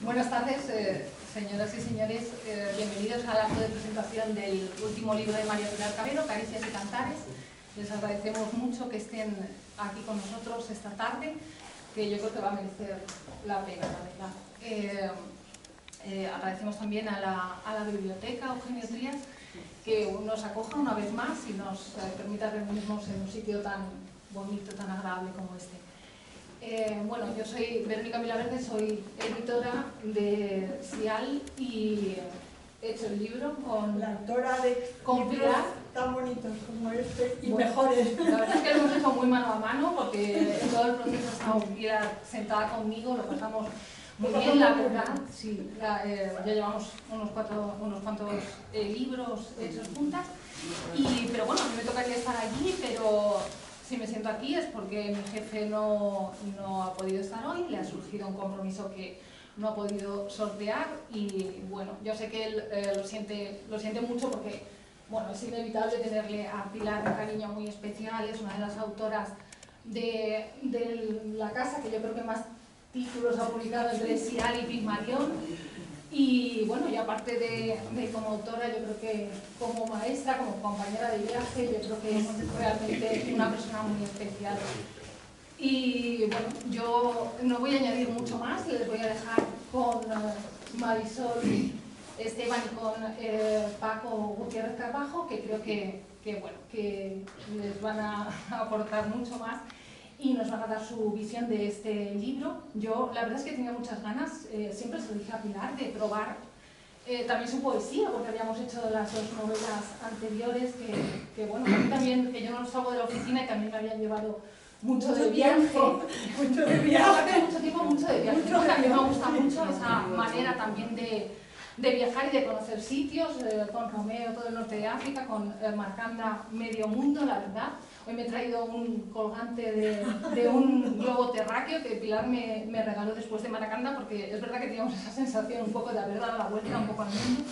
Buenas tardes, señoras y señores. Bienvenidos al acto de presentación del último libro de María Pilar Cabero, Caricias y Cantares. Les agradecemos mucho que estén aquí con nosotros esta tarde, que yo creo que va a merecer la pena, la verdad. Agradecemos también a la biblioteca Eugenio Trías que nos acoja una vez más y nos permita reunirnos en un sitio tan bonito, tan agradable como este. Bueno, yo soy Verónica Vilaverde, soy editora de SIAL y he hecho el libro con la autora de Pilar. Tan bonitos como este y bueno, mejores. La verdad es que lo hemos hecho muy mano a mano porque en todo el proceso ha estado Pilar sentada conmigo, lo pasamos muy bien, la verdad. Sí, ya llevamos unos cuantos libros hechos juntas, pero bueno, a mí me tocaría estar allí, pero si me siento aquí es porque mi jefe no ha podido estar hoy, le ha surgido un compromiso que no ha podido sortear y bueno, yo sé que él lo siente mucho porque bueno, es inevitable tenerle a Pilar un cariño muy especial, es una de las autoras de la casa que yo creo que más títulos ha publicado entre SIAL y Pigmalión. Y bueno, y aparte de como autora, yo creo que como maestra, como compañera de viaje, yo creo que es realmente una persona muy especial. Y bueno, yo no voy a añadir mucho más, les voy a dejar con Marisol Esteban y con Paco Gutiérrez Carbajo, que creo que les van a aportar mucho más y nos van a dar su visión de este libro. Yo la verdad es que tenía muchas ganas, siempre se lo dije a Pilar, de probar también su poesía, porque habíamos hecho las dos novelas anteriores que bueno, a mí también, que yo no salgo de la oficina y también me habían llevado mucho de viaje. Mucho de viaje. Mucho tiempo, mucho de viaje. Porque a mí me gusta mucho esa manera también de viajar y de conocer sitios, con Romeo todo el norte de África, con Marcanda medio mundo, la verdad. Hoy me he traído un colgante de un globo terráqueo que Pilar me regaló después de Maracanda, porque es verdad que teníamos esa sensación un poco de haber dado la vuelta un poco al mundo.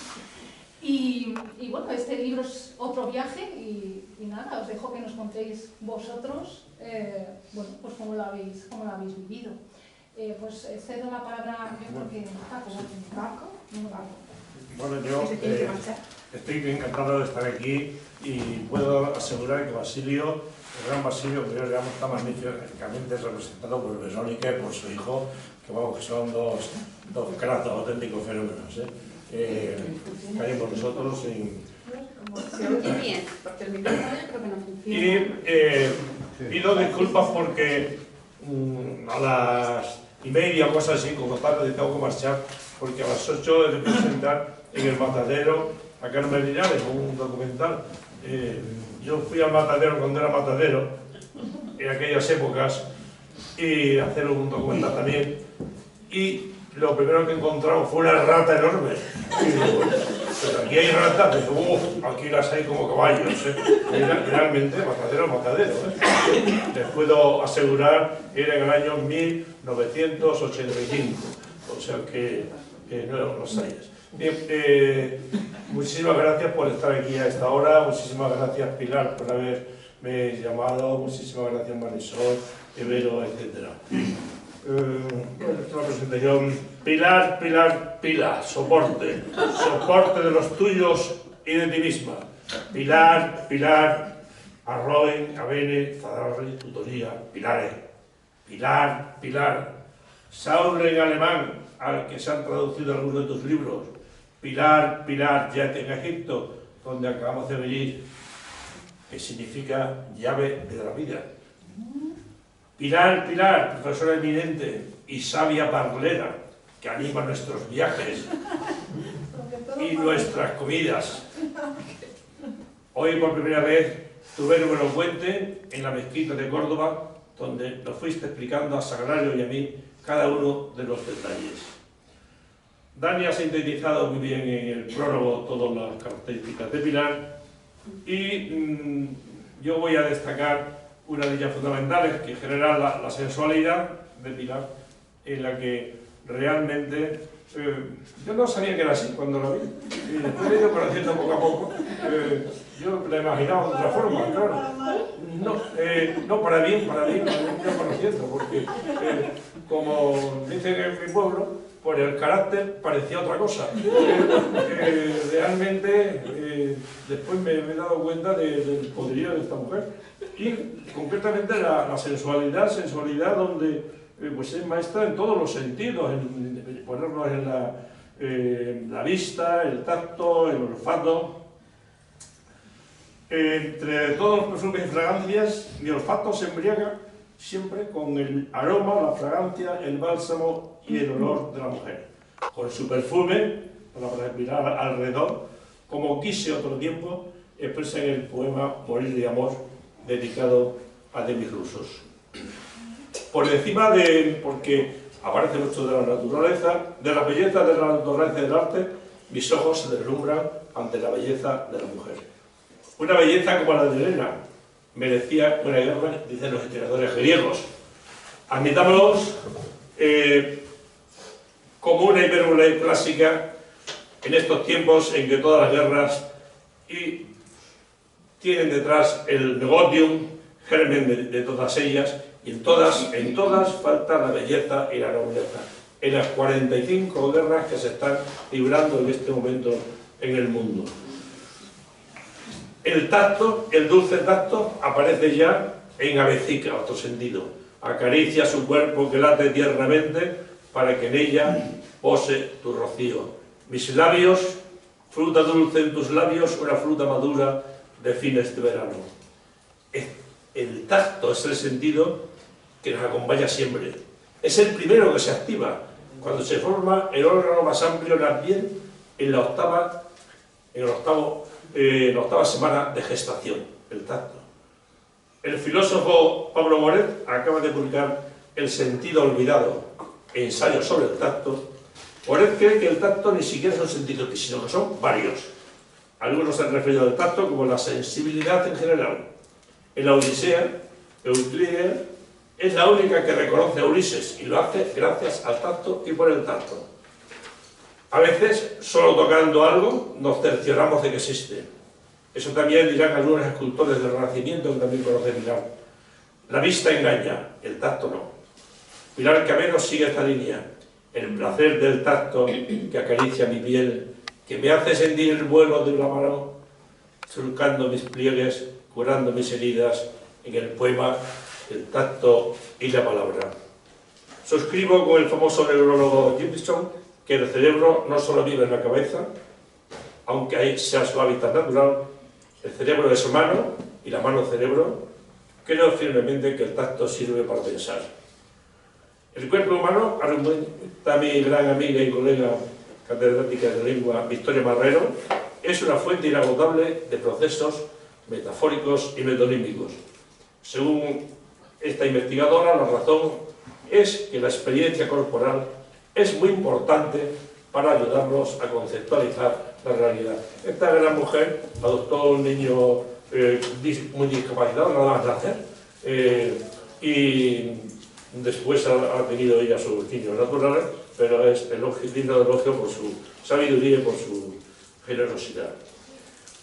Y bueno, este libro es otro viaje y nada, os dejo que nos contéis vosotros, bueno, pues cómo lo habéis vivido. Pues cedo la palabra, yo creo que Paco. Bueno, yo estoy encantado de estar aquí y puedo asegurar que Basilio, el gran Basilio, que yo le llamo, está magníficamente representado por Verónica y por su hijo, que vamos, que son dos cracks, auténticos fenómenos. Caen con nosotros Se oye bien, porque el micrófono creo que no funciona. y pido disculpas porque a las 1:30 o cosas así, como tarde, tengo que marchar, porque a las 8 he de presentar en el Matadero a Carmen Linares, un documental. Yo fui al Matadero cuando era Matadero, en aquellas épocas, y hacer un documental también. Y lo primero que encontramos fue una rata enorme. Y digo, pero aquí hay ratas, pero aquí las hay como caballos. Realmente, matadero. Les puedo asegurar que era en el año 1985, o sea que no los hayas. Bien, muchísimas gracias por estar aquí a esta hora, muchísimas gracias Pilar por haberme llamado, muchísimas gracias Marisol, Evero, etc. Bueno, esta es la presentación. Pilar, soporte de los tuyos y de ti misma. Pilar, Arroen, Avene, Zadarri, tutoría, Pilar, Saul en alemán, al que se han traducido algunos de tus libros. Pilar, Yat en Egipto, donde acabamos de venir, que significa llave de la vida. Pilar, profesora eminente y sabia parlera, que anima nuestros viajes y nuestras comidas. Hoy por primera vez tuve un elocuente en la mezquita de Córdoba, donde nos fuiste explicando a Sagrario y a mí cada uno de los detalles. Dani ha sintetizado muy bien en el prólogo todas las características de Pilar y yo voy a destacar una de ellas fundamentales, que genera la sensualidad de Pilar, en la que realmente yo no sabía que era así cuando lo vi, y después he ido conociendo poco a poco. Yo la imaginaba de otra forma, claro. No, para bien, me he ido conociendo, porque como dicen en mi pueblo, por el carácter parecía otra cosa. Realmente después me he dado cuenta del poderío de esta mujer. Y concretamente la sensualidad donde pues es maestra en todos los sentidos, en ponernos en la vista, el tacto, el olfato. Entre todos los perfumes y fragancias, mi olfato se embriaga siempre con el aroma, la fragancia, el bálsamo y el olor de la mujer. Con su perfume, para mirar alrededor, como quise otro tiempo, expresa en el poema Morir de amor, dedicado a Demis Roussos. Por encima porque aparece mucho de la naturaleza, de la belleza de la naturaleza y del arte, mis ojos se deslumbran ante la belleza de la mujer. Una belleza como la de Helena merecía buena guerra, dicen los historiadores griegos. Admitámoslos como una hipérbole clásica en estos tiempos en que todas las guerras tienen detrás el negotium, germen de todas ellas, y en todas falta la belleza y la nobleza. En las 45 guerras que se están librando en este momento en el mundo. El tacto, el dulce tacto, aparece ya en Avecica, otro sentido. Acaricia su cuerpo que late tiernamente para que en ella pose tu rocío. Mis labios, fruta dulce en tus labios, una fruta madura de fines de verano. El tacto es el sentido que nos acompaña siempre. Es el primero que se activa cuando se forma el órgano más amplio en la piel en la octava semana de gestación, el tacto. El filósofo Pablo Moret acaba de publicar El sentido olvidado, ensayo sobre el tacto. Moret cree que el tacto ni siquiera es un sentido, sino que son varios. Algunos se han referido al tacto como la sensibilidad en general. En la Odisea, Euclides es la única que reconoce a Ulises y lo hace gracias al tacto y por el tacto. A veces, solo tocando algo, nos cercioramos de que existe. Eso también dirán algunos escultores del Renacimiento que también conocen Milán. La vista engaña, el tacto no. Pilar Cabero sigue esta línea. El placer del tacto que acaricia mi piel, que me hace sentir el vuelo de una mano, surcando mis pliegues, curando mis heridas, en el poema El tacto y la palabra. Suscribo con el famoso neurólogo Gibson que el cerebro no solo vive en la cabeza, aunque ahí sea su hábitat natural. El cerebro es mano y la mano cerebro. Creo firmemente que el tacto sirve para pensar. El cuerpo humano, argumenta mi gran amiga y colega catedrática de lengua Victoria Marrero, es una fuente inagotable de procesos metafóricos y metonímicos. Según esta investigadora, la razón es que la experiencia corporal es muy importante para ayudarnos a conceptualizar la realidad. Esta gran mujer adoptó un niño muy discapacitado, nada más nacer, y después ha tenido ella sus niños naturales, pero es digno de elogio por su sabiduría y por su generosidad.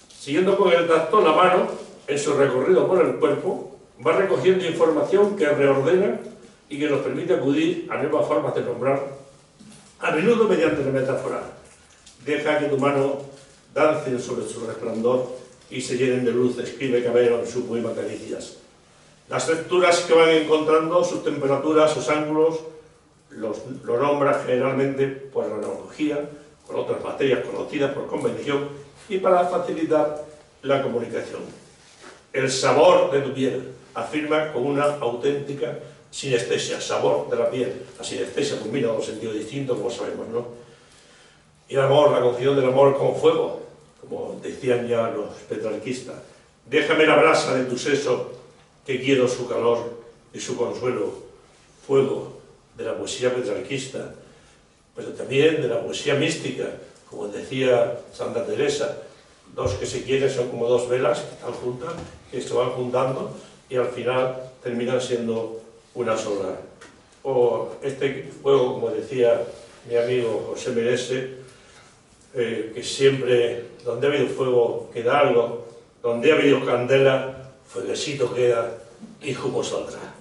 Siguiendo con el tacto, la mano, en su recorrido por el cuerpo, va recogiendo información que reordena y que nos permite acudir a nuevas formas de nombrar, a menudo mediante la metáfora. Deja que tu mano dance sobre su resplandor y se llenen de luz, escribe Cabero en su poema Caricias. Las texturas que van encontrando, sus temperaturas, sus ángulos, los nombra generalmente por la analogía, con otras materias conocidas por convención y para facilitar la comunicación. El sabor de tu piel, afirma con una auténtica sinestesia, sabor de la piel. La sinestesia combina dos sentidos distintos, como sabemos, ¿no? Y el amor, la concepción del amor como fuego, como decían ya los petrarquistas. Déjame la brasa de tu seso, que quiero su calor y su consuelo. Fuego de la poesía petrarquista, pero también de la poesía mística, como decía Santa Teresa. Dos que se quieren son como dos velas que están juntas, que se van juntando y al final terminan siendo una sola. O este fuego, como decía mi amigo José Merese, que siempre, donde ha habido fuego queda algo, donde ha habido candela, fueguecito queda y humo saldrá.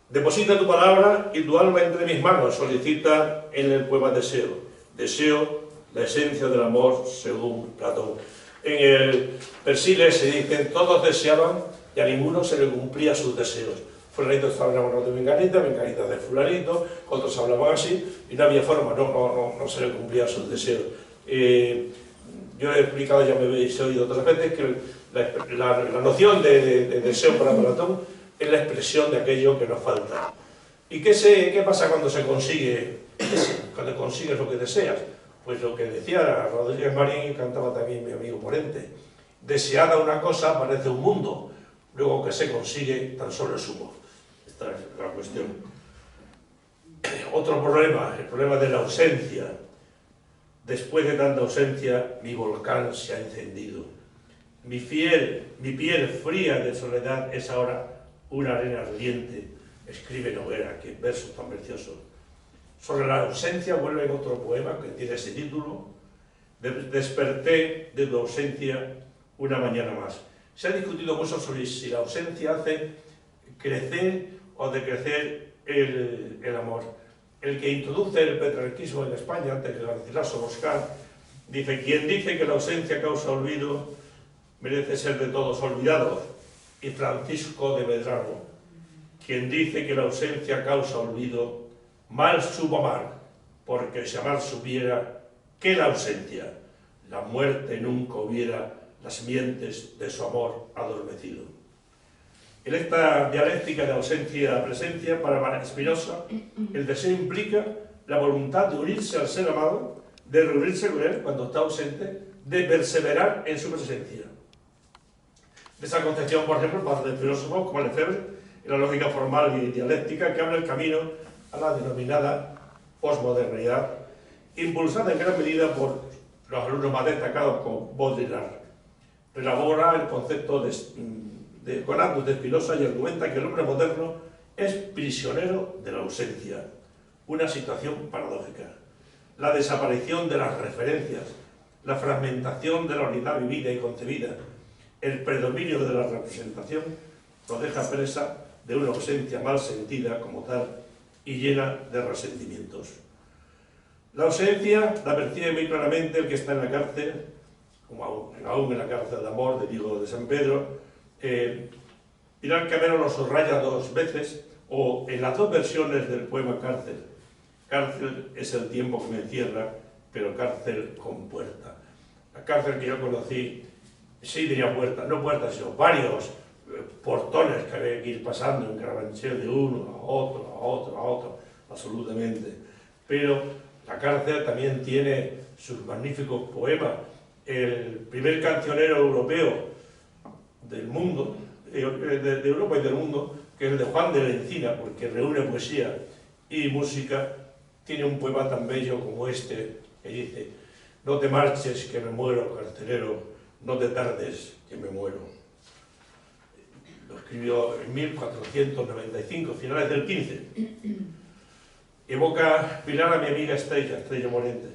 Deposita tu palabra y tu alma entre mis manos, solicita en el poema Deseo. Deseo la esencia del amor según Platón. En el Persiles se dicen, todos deseaban y a ninguno se le cumplía sus deseos. Fulanito estaba enamorado de Menganita, Menganita de Fulanito, otros hablaban así y no había forma, no se le cumplían sus deseos. Yo he explicado, ya me habéis oído otras veces, que la noción de deseo para Platón es la expresión de aquello que nos falta. ¿Y qué pasa cuando se consigue eso? Cuando consigues lo que deseas? Pues lo que decía Rodríguez Marín y cantaba también mi amigo Morente. Deseada una cosa parece un mundo, luego que se consigue tan solo es humo. Esta es la cuestión. Otro problema, el problema de la ausencia. Después de tanta ausencia, mi volcán se ha encendido. Mi piel fría de soledad es ahora una arena ardiente. Escribe Noguera, qué verso tan precioso. Sobre la ausencia vuelve en otro poema que tiene ese título. Desperté de tu ausencia una mañana más. Se ha discutido mucho sobre si la ausencia hace crecer o decrecer el amor. El que introduce el petrarquismo en España, antes que Garcilaso Boscán, dice, quien dice que la ausencia causa olvido, merece ser de todos olvidado. Y Francisco de Medrano, quien dice que la ausencia causa olvido, mal supo amar, porque si amar supiera que la ausencia, la muerte nunca hubiera las mientes de su amor adormecido. En esta dialéctica de ausencia-presencia, para Spinoza, el deseo implica la voluntad de unirse al ser amado, de reunirse con él cuando está ausente, de perseverar en su presencia. De esa concepción, por ejemplo, parte de filósofos como Lefebvre, en la lógica formal y dialéctica, que abre el camino a la denominada posmodernidad, impulsada en gran medida por los alumnos más destacados como Baudrillard. Elabora el concepto con Arndt de Spinoza y argumenta que el hombre moderno es prisionero de la ausencia, una situación paradójica. La desaparición de las referencias, la fragmentación de la unidad vivida y concebida, el predominio de la representación, nos deja presa de una ausencia mal sentida como tal y llena de resentimientos. La ausencia la percibe muy claramente el que está en la cárcel, como aún en la cárcel de amor de Diego de San Pedro. Pilar Camero lo subraya dos veces, o en las dos versiones del poema Cárcel. Cárcel es el tiempo que me encierra, pero cárcel con puerta. La cárcel que yo conocí sí tenía puertas, no puertas, sino varios portones que había que ir pasando en Carabanchel de uno a otro, a otro, a otro, absolutamente. Pero la cárcel también tiene sus magníficos poemas. El primer cancionero europeo del mundo, de Europa y del mundo, que es el de Juan de la Encina, porque reúne poesía y música, tiene un poema tan bello como este, que dice: no te marches que me muero, carcelero, no te tardes que me muero. Lo escribió en 1495, finales del 15. Evoca Pilar a mi amiga Estrella Morente,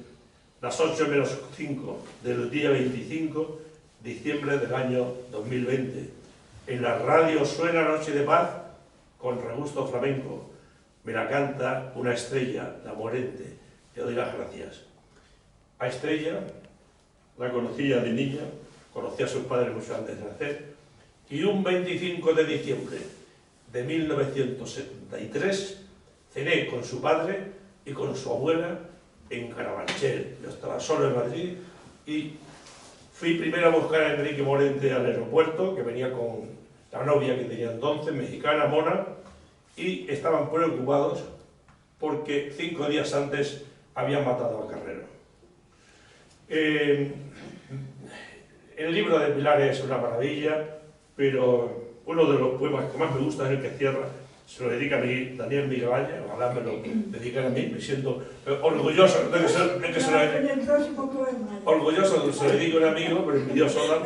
las 8 menos 5 del día 25 de diciembre del año 2020. En la radio suena Noche de Paz con regusto flamenco. Me la canta una estrella, la Morente. Le doy las gracias. A Estrella la conocía de niña, conocía a sus padres mucho antes de nacer, y un 25 de diciembre de 1973 cené con su padre y con su abuela en Carabanchel. Yo estaba solo en Madrid y fui primero a buscar a Enrique Morente al aeropuerto, que venía con la novia que tenía entonces, mexicana, Mona, y estaban preocupados porque 5 días antes habían matado a Carrero. El libro de Pilar es una maravilla, pero uno de los poemas que más me gusta es el que cierra. Se lo dedica a mí, Daniel Miguel, ojalá me lo dediquen a mí, me siento orgulloso de que se lo dedique a un amigo, pero envidioso no.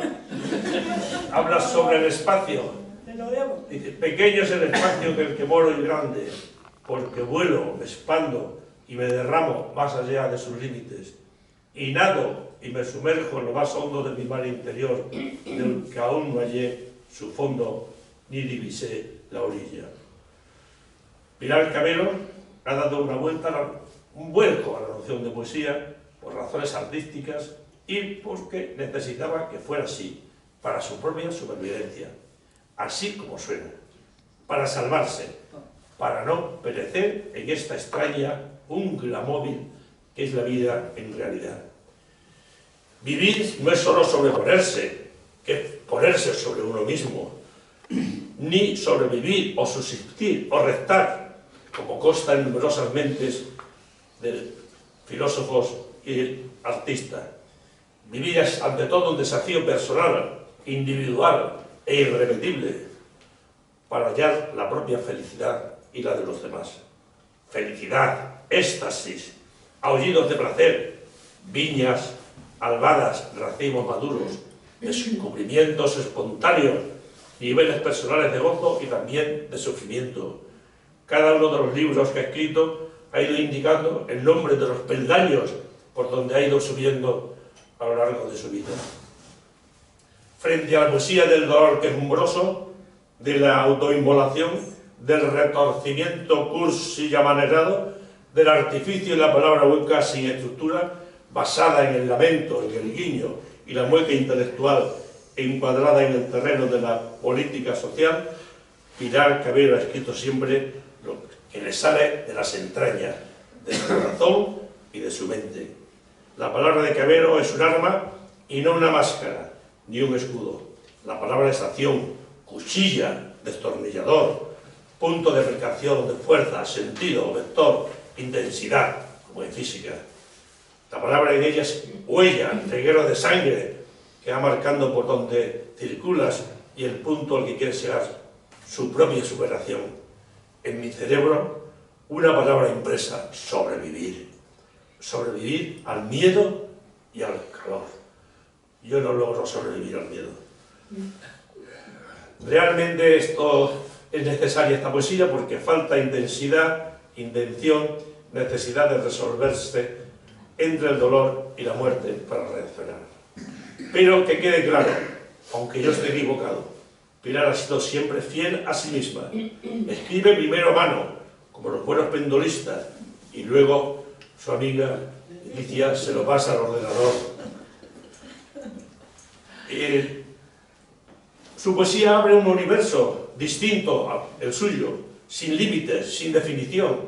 Habla sobre el espacio. Dice: pequeño es el espacio del que moro y grande, porque vuelo, me expando y me derramo más allá de sus límites. Y nado y me sumerjo en lo más hondo de mi mar interior, del que aún no hallé su fondo ni divisé la orilla. Pilar Cabero ha dado una vuelta, un vuelco a la noción de poesía por razones artísticas y porque necesitaba que fuera así, para su propia supervivencia, así como suena, para salvarse, para no perecer en esta extraña jungla móvil que es la vida en realidad. Vivir no es solo sobreponerse, que es ponerse sobre uno mismo, ni sobrevivir o subsistir o restar, como consta en numerosas mentes de filósofos y artistas. Vivir es ante todo un desafío personal, individual e irrepetible para hallar la propia felicidad y la de los demás. Felicidad, éxtasis, aullidos de placer, viñas, albadas, racimos maduros, descubrimientos espontáneos, niveles personales de gozo y también de sufrimiento. Cada uno de los libros que ha escrito ha ido indicando el nombre de los peldaños por donde ha ido subiendo a lo largo de su vida. Frente a la poesía del dolor quejumbroso, de la autoinmolación, del retorcimiento cursi y amanerado, del artificio y la palabra hueca sin estructura, basada en el lamento, en el guiño y la mueca intelectual encuadrada en el terreno de la política social, Pilar Cabero ha escrito siempre lo que le sale de las entrañas, de su corazón y de su mente. La palabra de Cabero es un arma y no una máscara, ni un escudo. La palabra es acción, cuchilla, destornillador, punto de aplicación de fuerza, sentido, vector, intensidad, como en física. La palabra en ella es huella, reguero de sangre, que va marcando por donde circulas y el punto al que quieres llegar, su propia superación. En mi cerebro, una palabra impresa: sobrevivir. Sobrevivir al miedo y al calor. Yo no logro sobrevivir al miedo. Realmente esto es necesaria, esta poesía, porque falta intensidad, intención, necesidad de resolverse entre el dolor y la muerte para reaccionar. Pero que quede claro, aunque yo esté equivocado, Pilar ha sido siempre fiel a sí misma. Escribe primero a mano, como los buenos pendolistas, y luego su amiga Alicia se lo pasa al ordenador. Su poesía abre un universo distinto al suyo, sin límites, sin definición.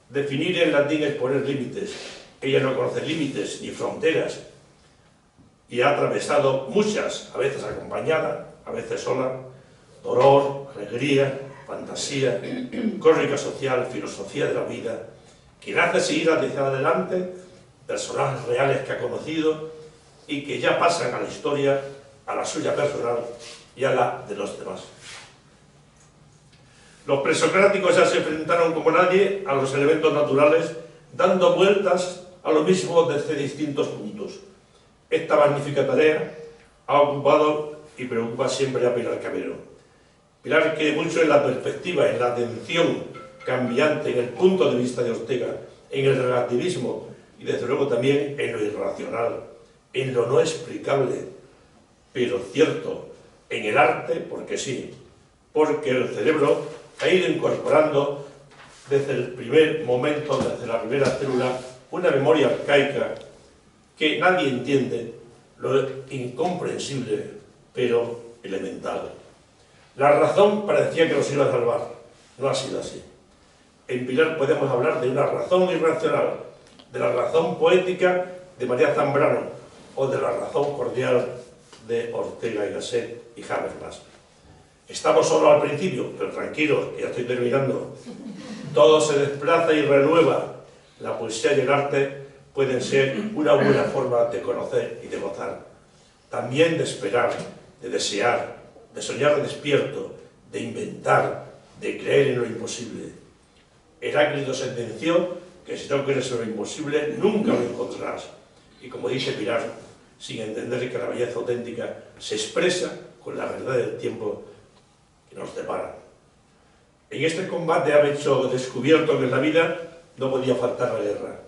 Definir en latín es poner límites. Ella no conoce límites ni fronteras y ha atravesado muchas, a veces acompañada, a veces sola, dolor, alegría, fantasía, crónica social, filosofía de la vida, que le hace seguir hacia adelante, personajes reales que ha conocido y que ya pasan a la historia, a la suya personal y a la de los demás. Los presocráticos ya se enfrentaron como nadie a los elementos naturales, dando vueltas a lo mismo desde distintos puntos. Esta magnífica tarea ha ocupado y preocupa siempre a Pilar Cabero. Pilar cree mucho en la perspectiva, en la atención cambiante, en el punto de vista de Ortega, en el relativismo y desde luego también en lo irracional, en lo no explicable, pero cierto, en el arte, porque sí, porque el cerebro ha ido incorporando desde el primer momento, desde la primera célula, una memoria arcaica que nadie entiende, lo incomprensible, pero elemental. La razón parecía que nos iba a salvar, no ha sido así. En Pilar podemos hablar de una razón irracional, de la razón poética de María Zambrano o de la razón cordial de Ortega y Gasset y Habermas. Estamos solo al principio, pero tranquilos, que ya estoy terminando. Todo se desplaza y renueva. La poesía y el arte pueden ser una buena forma de conocer y de gozar. También de esperar, de desear, de soñar despierto, de inventar, de creer en lo imposible. Heráclito sentenció que si no crees en lo imposible, nunca lo encontrarás. Y como dice Pilar, sin entender que la belleza auténtica se expresa con la verdad del tiempo que nos depara. En este combate ha hecho descubierto que en la vida no podía faltar la guerra.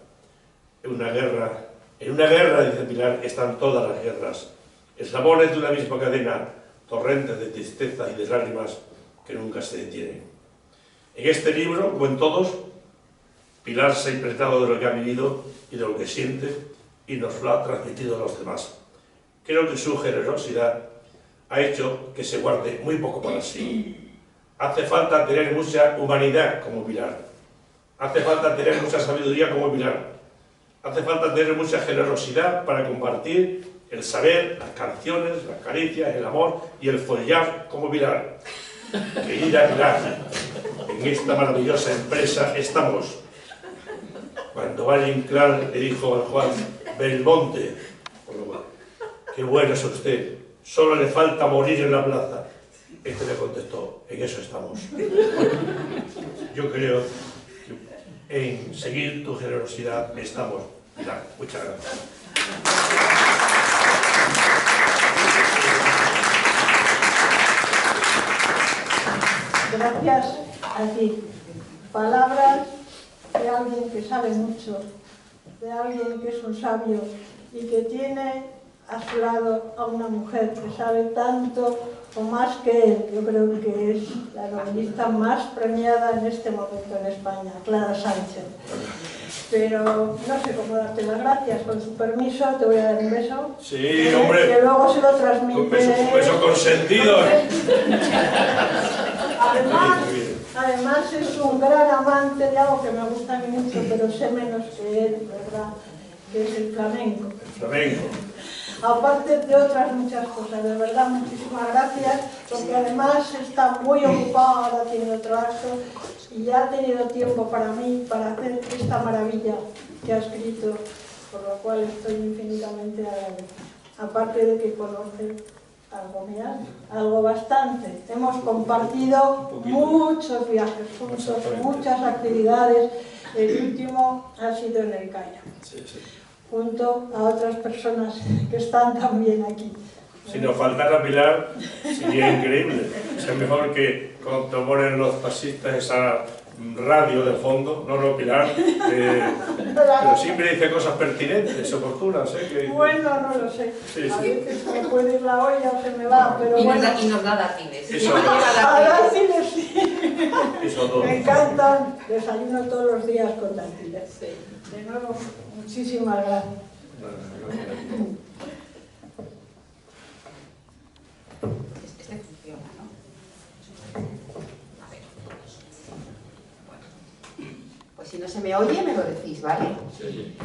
En una guerra, dice Pilar, están todas las guerras, eslabones de una misma cadena, torrentes de tristeza y de lágrimas que nunca se detienen. En este libro, como en todos, Pilar se ha impregnado de lo que ha vivido y de lo que siente y nos lo ha transmitido a los demás. Creo que su generosidad ha hecho que se guarde muy poco para sí. Hace falta tener mucha humanidad como Pilar. Hace falta tener mucha sabiduría como Pilar. Hace falta tener mucha generosidad para compartir el saber, las canciones, las caricias, el amor y el follar como Pilar. Querida Pilar, en esta maravillosa empresa estamos. Cuando Valle Inclán le dijo al Juan Belmonte, qué bueno es usted, solo le falta morir en la plaza. Este le contestó, en eso estamos. Yo creo que en seguir tu generosidad estamos. Pilar, muchas gracias. Gracias a ti. Palabras de alguien que sabe mucho, de alguien que es un sabio y que tiene a su lado a una mujer que sabe tanto o más que él. Yo creo que es la novelista más premiada en este momento en España, Clara Sánchez. Pero no sé cómo darte las gracias. Con su permiso te voy a dar un beso. Sí, hombre. Que luego se lo transmite. Un beso consentido. Además es un gran amante de algo que me gusta a mí mucho, pero sé menos que él, ¿verdad? Que es el flamenco. El flamenco. Aparte de otras muchas cosas, de verdad, muchísimas gracias, porque además está muy ocupado, ahora tiene otro acto, y ya ha tenido tiempo para mí, para hacer esta maravilla que ha escrito, por lo cual estoy infinitamente agradecida. Aparte de que conoce algo mío, algo bastante. Hemos compartido muchos viajes juntos, muchas actividades. El último ha sido en el Cairo, junto a otras personas que están también aquí. Si nos faltara Pilar, sería increíble. Es mejor que cuando ponen los taxistas esa radio de fondo, no Pilar, pero siempre dice cosas pertinentes, oportunas. Que... Bueno, no lo sé. Sí, a sí. veces se me puede ir la olla o se me va, pero bueno. Y nos da dátiles. Eso. Dátiles, sí. Eso todo. Me encantan. Desayuno todos los días con dátiles. De nuevo, muchísimas gracias. Este funciona, ¿no? A ver. Bueno. Pues si no se me oye, me lo decís, ¿vale? Sí.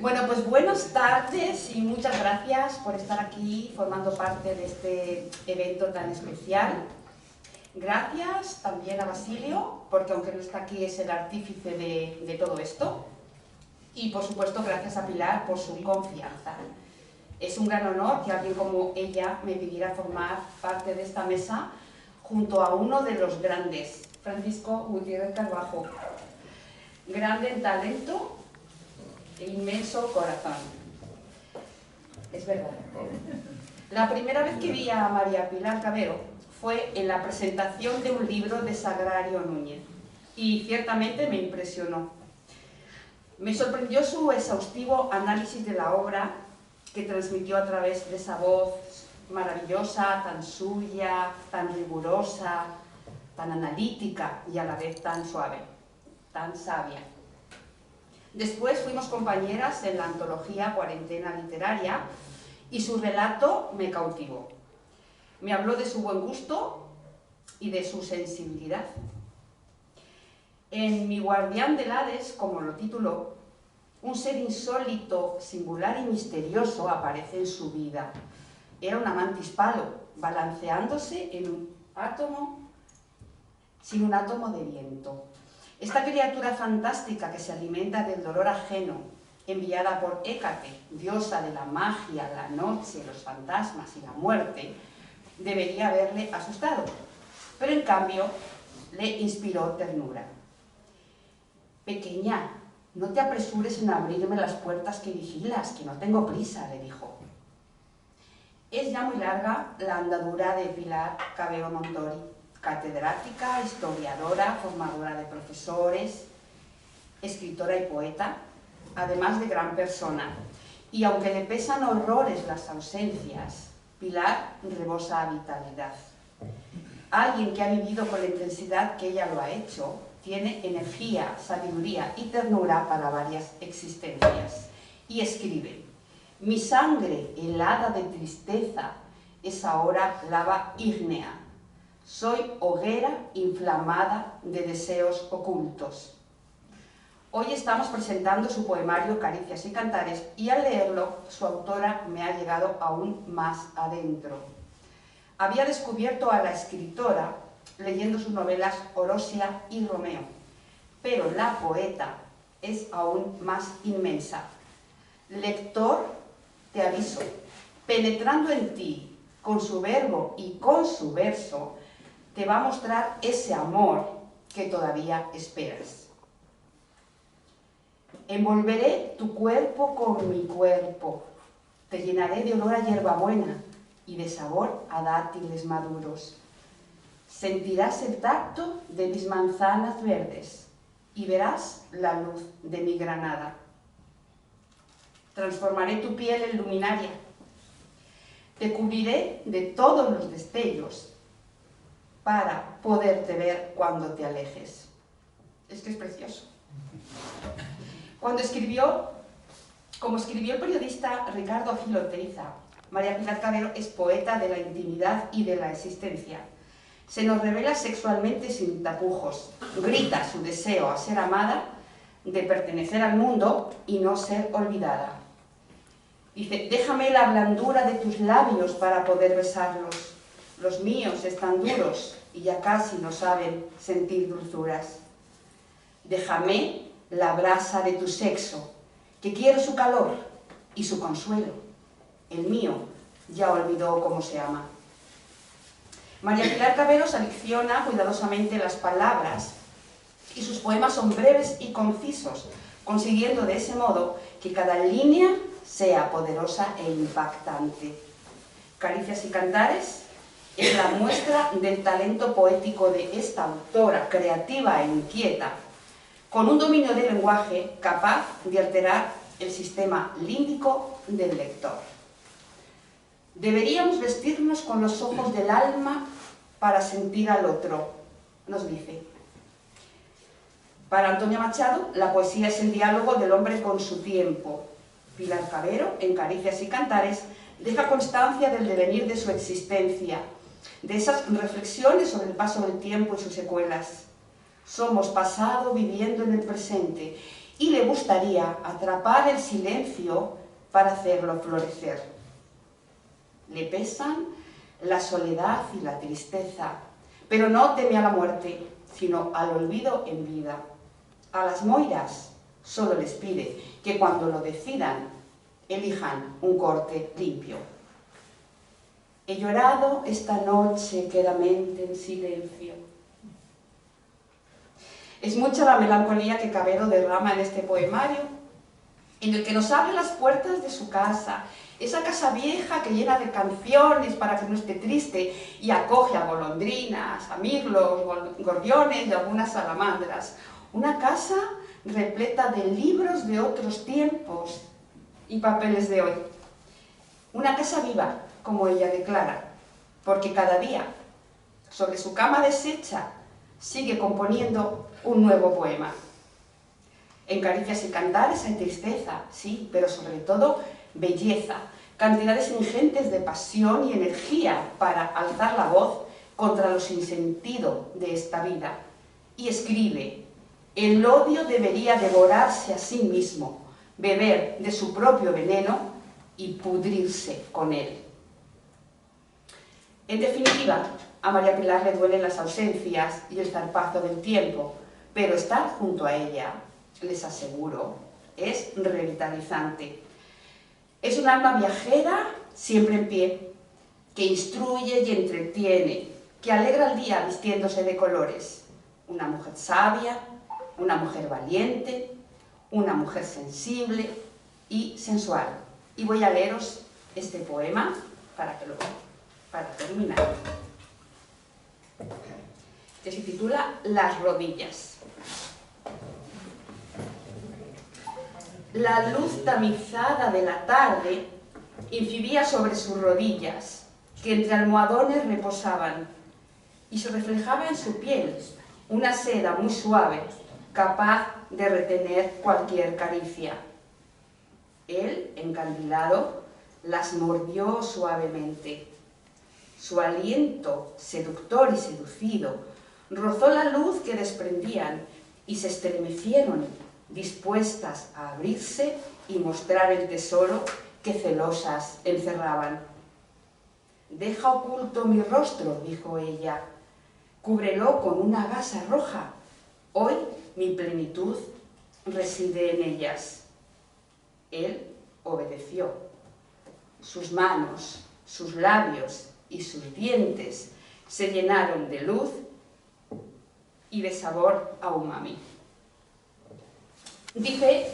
Bueno, pues buenas tardes y muchas gracias por estar aquí formando parte de este evento tan especial. Gracias también a Basilio, porque aunque no está aquí es el artífice de todo esto. Y por supuesto gracias a Pilar por su confianza. Es un gran honor que alguien como ella me pidiera formar parte de esta mesa junto a uno de los grandes, Francisco Gutiérrez Carbajo. Grande en talento e inmenso corazón. Es verdad. La primera vez que vi a María Pilar Cabero fue en la presentación de un libro de Sagrario Núñez y ciertamente me impresionó. Me sorprendió su exhaustivo análisis de la obra que transmitió a través de esa voz maravillosa, tan suya, tan rigurosa, tan analítica y a la vez tan suave, tan sabia. Después fuimos compañeras en la antología Cuarentena Literaria y su relato me cautivó. Me habló de su buen gusto y de su sensibilidad. En Mi guardián del Hades, como lo tituló, un ser insólito, singular y misterioso aparece en su vida. Era una mantis palo, balanceándose en un átomo, sin un átomo de viento. Esta criatura fantástica que se alimenta del dolor ajeno, enviada por Hécate, diosa de la magia, la noche, los fantasmas y la muerte, debería haberle asustado, pero en cambio le inspiró ternura. Pequeña, no te apresures en abrirme las puertas que vigilas, que no tengo prisa, le dijo. Es ya muy larga la andadura de Pilar Cabero Montori, catedrática, historiadora, formadora de profesores, escritora y poeta, además de gran persona. Y aunque le pesan horrores las ausencias, Pilar rebosa vitalidad. Alguien que ha vivido con la intensidad que ella lo ha hecho, tiene energía, sabiduría y ternura para varias existencias. Y escribe: mi sangre helada de tristeza es ahora lava ígnea. Soy hoguera inflamada de deseos ocultos. Hoy estamos presentando su poemario Caricias y Cantares y al leerlo su autora me ha llegado aún más adentro. Había descubierto a la escritora leyendo sus novelas Orosia y Romeo, pero la poeta es aún más inmensa. Lector, te aviso, penetrando en ti con su verbo y con su verso, te va a mostrar ese amor que todavía esperas. Envolveré tu cuerpo con mi cuerpo, te llenaré de olor a hierbabuena y de sabor a dátiles maduros. Sentirás el tacto de mis manzanas verdes y verás la luz de mi granada. Transformaré tu piel en luminaria, te cubriré de todos los destellos para poderte ver cuando te alejes. Es que es precioso. Como escribió el periodista Ricardo Gil Oteiza, María Pilar Cabero es poeta de la intimidad y de la existencia. Se nos revela sexualmente sin tapujos, grita su deseo a ser amada, de pertenecer al mundo y no ser olvidada. Dice: déjame la blandura de tus labios para poder besarlos. Los míos están duros y ya casi no saben sentir dulzuras. Déjame la brasa de tu sexo, que quiero su calor y su consuelo. El mío ya olvidó cómo se ama. María Pilar Cabero selecciona cuidadosamente las palabras y sus poemas son breves y concisos, consiguiendo de ese modo que cada línea sea poderosa e impactante. Caricias y Cantares es la muestra del talento poético de esta autora creativa e inquieta, con un dominio del lenguaje capaz de alterar el sistema límbico del lector. Deberíamos vestirnos con los ojos del alma para sentir al otro, nos dice. Para Antonia Machado, la poesía es el diálogo del hombre con su tiempo. Pilar Cabero, en Caricias y Cantares, deja constancia del devenir de su existencia, de esas reflexiones sobre el paso del tiempo y sus secuelas. Somos pasado viviendo en el presente y le gustaría atrapar el silencio para hacerlo florecer. Le pesan la soledad y la tristeza, pero no teme a la muerte, sino al olvido en vida. A las moiras solo les pide que cuando lo decidan, elijan un corte limpio. He llorado esta noche quedamente en silencio. Es mucha la melancolía que Cabero derrama en este poemario, en el que nos abre las puertas de su casa, esa casa vieja que llena de canciones para que no esté triste y acoge a golondrinas, a mirlos, gorriones y algunas salamandras. Una casa repleta de libros de otros tiempos y papeles de hoy. Una casa viva, como ella declara, porque cada día, sobre su cama deshecha, sigue componiendo un nuevo poema. En Caricias y Cantares hay tristeza, sí, pero sobre todo belleza, cantidades ingentes de pasión y energía para alzar la voz contra lo sinsentido de esta vida. Y escribe: el odio debería devorarse a sí mismo, beber de su propio veneno y pudrirse con él. En definitiva, a María Pilar le duelen las ausencias y el zarpazo del tiempo, pero estar junto a ella, les aseguro, es revitalizante. Es un alma viajera, siempre en pie, que instruye y entretiene, que alegra el día vistiéndose de colores. Una mujer sabia, una mujer valiente, una mujer sensible y sensual. Y voy a leeros este poema para terminar, que se titula Las rodillas. La luz tamizada de la tarde incidía sobre sus rodillas, que entre almohadones reposaban. y se reflejaba en su piel, una seda muy suave, capaz de retener cualquier caricia. Él, encandilado, las mordió suavemente. Su aliento, seductor y seducido, rozó la luz que desprendían y se estremecieron, dispuestas a abrirse y mostrar el tesoro que celosas encerraban. «Deja oculto mi rostro», dijo ella, «cúbrelo con una gasa roja. Hoy mi plenitud reside en ellas». Él obedeció. Sus manos, sus labios y sus dientes se llenaron de luz y de sabor a umami. Dice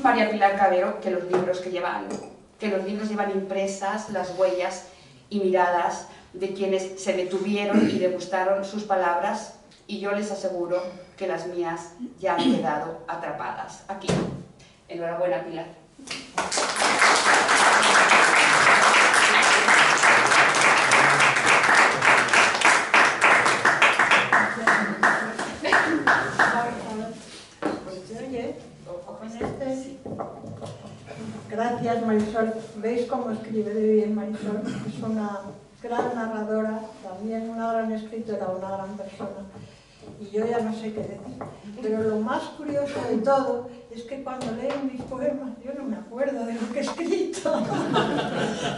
María Pilar Cabero que los libros llevan impresas las huellas y miradas de quienes se detuvieron y degustaron sus palabras, y yo les aseguro que las mías ya han quedado atrapadas aquí. Enhorabuena, Pilar. Gracias, Marisol. ¿Veis cómo escribe de bien Marisol? Es una gran narradora, también una gran escritora, una gran persona. Y yo ya no sé qué decir. Pero lo más curioso de todo es que cuando leo mis poemas yo no me acuerdo de lo que he escrito.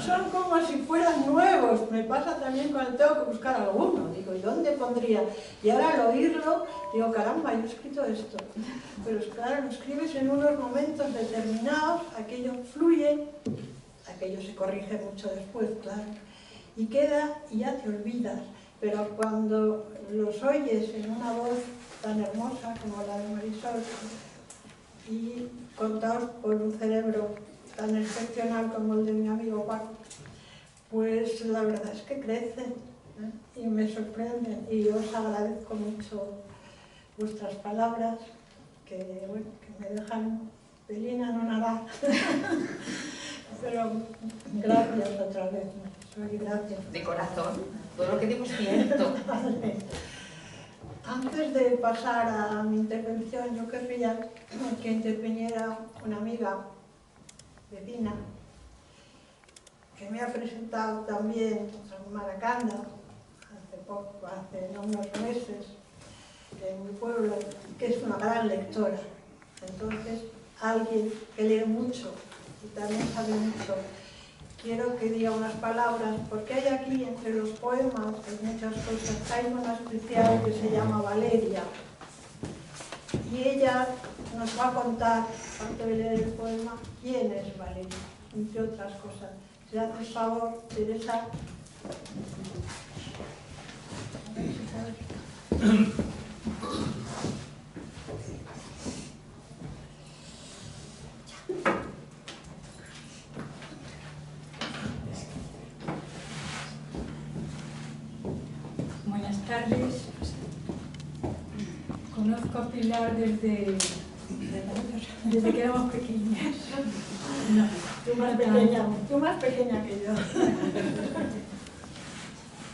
Son como si fueran nuevos. Me pasa también cuando tengo que buscar alguno. Digo, ¿y dónde pondría? Y ahora al oírlo, digo, caramba, yo he escrito esto. Pero claro, lo escribes en unos momentos determinados, aquello fluye, aquello se corrige mucho después, claro. Y queda y ya te olvidas. Pero cuando los oyes en una voz tan hermosa como la de Marisol y contados por un cerebro tan excepcional como el de mi amigo Paco, pues la verdad es que crecen, ¿eh? Y me sorprenden, y os agradezco mucho vuestras palabras que, bueno, que me dejan pelín anonadada. Pero gracias otra vez, Marisol, gracias. De corazón, todo lo que digo es cierto. Antes de pasar a mi intervención, yo querría que interviniera una amiga vecina que me ha presentado también en Maracanda hace poco, hace unos meses, en mi pueblo, que es una gran lectora. Entonces, alguien que lee mucho y también sabe mucho, quiero que diga unas palabras, porque hay aquí entre los poemas, hay muchas cosas, hay una especial que se llama Valeria, y ella nos va a contar, antes de leer el poema, quién es Valeria, entre otras cosas. Si hace el favor, Teresa. Buenas tardes. Conozco a Pilar desde que éramos pequeñas. No, Tú más pequeña que yo.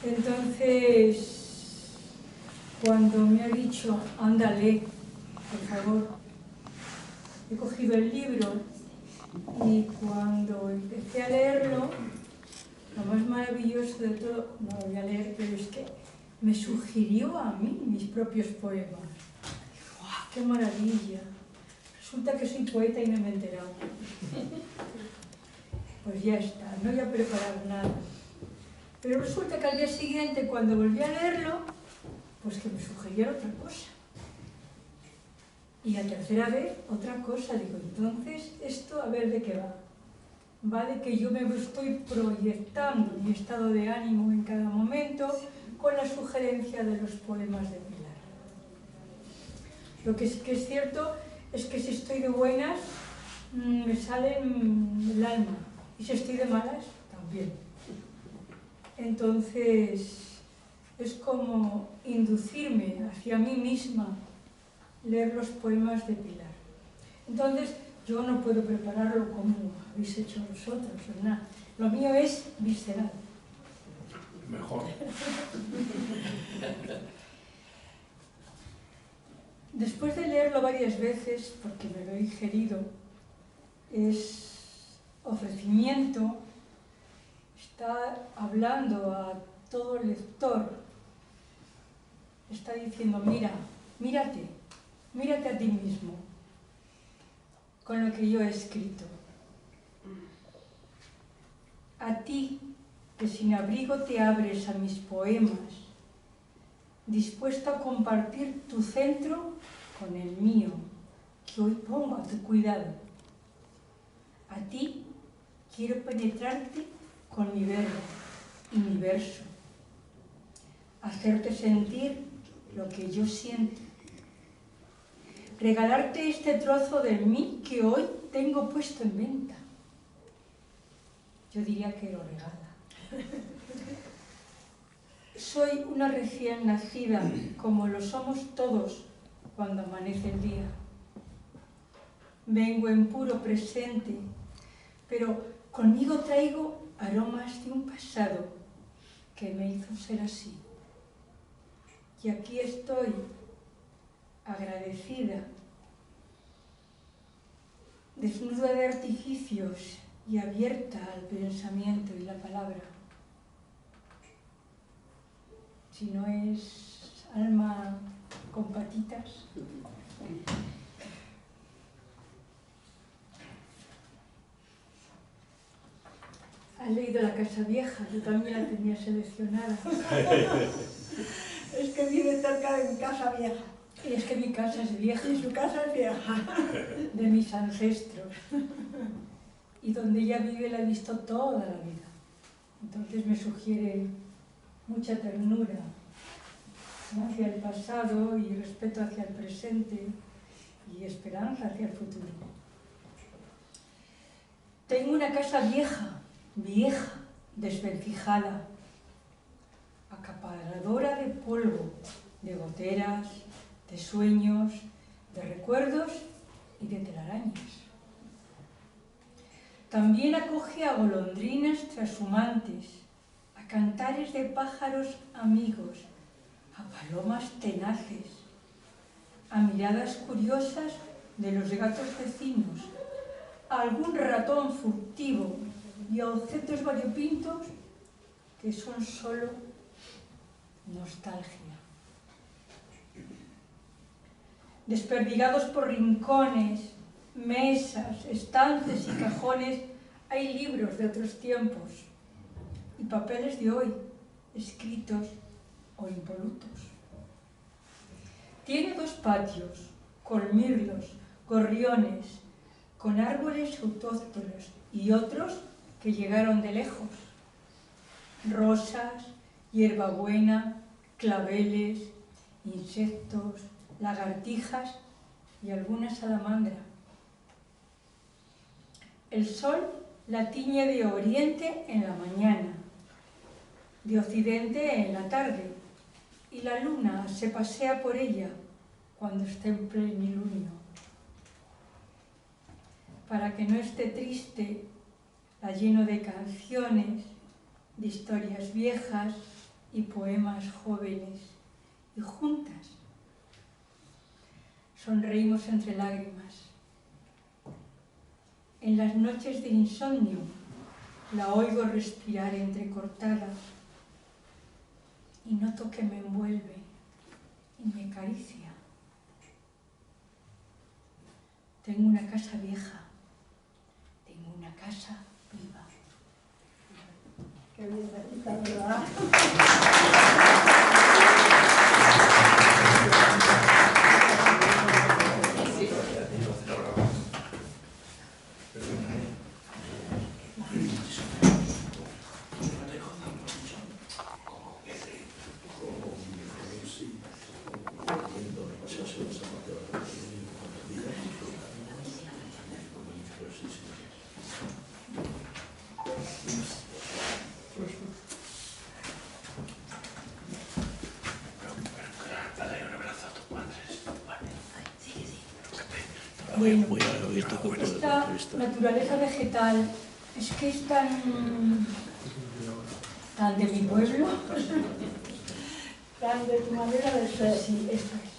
Entonces, cuando me ha dicho, ándale, por favor, he cogido el libro y cuando empecé a leerlo, lo más maravilloso de todo, no lo voy a leer, pero es que me sugirió a mí mis propios poemas. ¡Wow, qué maravilla! Resulta que soy poeta y no me he enterado. Pues ya está, no voy a preparar nada. Pero resulta que al día siguiente, cuando volví a leerlo, pues que me sugiriera otra cosa. Y la tercera vez, otra cosa. Digo, entonces, esto a ver de qué va. Va de que yo me estoy proyectando mi estado de ánimo en cada momento con la sugerencia de los poemas de Pilar. Lo que sí que es cierto es que si estoy de buenas, me sale el alma. Y si estoy de malas, también. Entonces, es como inducirme hacia mí misma leer los poemas de Pilar. Entonces, yo no puedo prepararlo como habéis hecho vosotros, ¿verdad? Lo mío es visceral. Mejor. Después de leerlo varias veces, porque me lo he digerido, es ofrecimiento, está hablando a todo lector, está diciendo, mira, mírate a ti mismo, con lo que yo he escrito. A ti, que sin abrigo te abres a mis poemas, dispuesto a compartir tu centro con el mío, que hoy pongo a tu cuidado. A ti quiero penetrarte con mi verbo y mi verso, hacerte sentir lo que yo siento, regalarte este trozo de mí que hoy tengo puesto en venta. Yo diría que lo regala. Soy una recién nacida, como lo somos todos cuando amanece el día. Vengo en puro presente, pero conmigo traigo aromas de un pasado que me hizo ser así. Y aquí estoy, agradecida, desnuda de artificios y abierta al pensamiento y la palabra. Si no es alma con patitas. ¿Has leído La Casa Vieja? Yo también la tenía seleccionada. Es que vive cerca de mi casa vieja. Y es que mi casa es vieja. Y su casa es vieja. De mis ancestros. Y donde ella vive la he visto toda la vida. Entonces me sugiere mucha ternura hacia el pasado y respeto hacia el presente y esperanza hacia el futuro. Tengo una casa vieja, desvencijada, acaparadora de polvo, de goteras, de sueños, de recuerdos y de telarañas. También acoge a golondrinas trashumantes, a cantares de pájaros amigos, a palomas tenaces, a miradas curiosas de los gatos vecinos, a algún ratón furtivo y a objetos variopintos que son solo nostalgia. Desperdigados por rincones, mesas, estantes y cajones, hay libros de otros tiempos y papeles de hoy, escritos o impolutos. Tiene 2 patios, con mirlos, gorriones, con árboles autóctonos y otros que llegaron de lejos. Rosas, hierbabuena, claveles, insectos, lagartijas y alguna salamandra. El sol la tiñe de oriente en la mañana, de occidente en la tarde, y la luna se pasea por ella cuando está en plenilunio. Para que no esté triste, la lleno de canciones, de historias viejas y poemas jóvenes, y juntas sonreímos entre lágrimas. En las noches de insomnio la oigo respirar entrecortada y noto que me envuelve y me acaricia. Tengo una casa vieja, tengo una casa viva. Qué bien, ¿verdad? Bueno, esta naturaleza vegetal es que es tan tan de mi pueblo. Tan de tu manera de ser. Sí, esto es.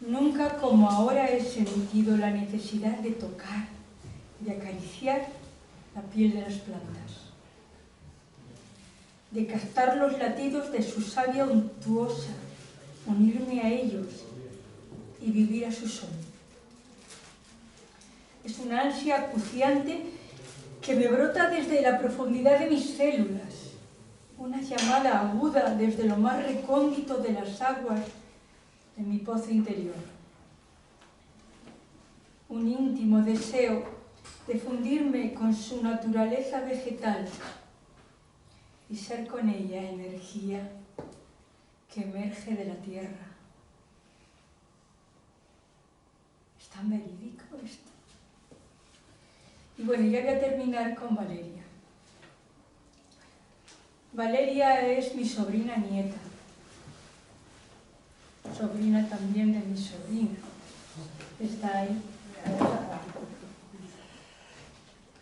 Nunca como ahora he sentido la necesidad de tocar, de acariciar la piel de las plantas, de captar los latidos de su savia untuosa, unirme a ellos y vivir a su son. Es una ansia acuciante que me brota desde la profundidad de mis células, una llamada aguda desde lo más recóndito de las aguas de mi pozo interior. Un íntimo deseo de fundirme con su naturaleza vegetal y ser con ella energía que emerge de la tierra. Es tan verídico esto. Y bueno, ya voy a terminar con Valeria. Valeria es mi sobrina nieta, sobrina también de mi sobrina, está ahí.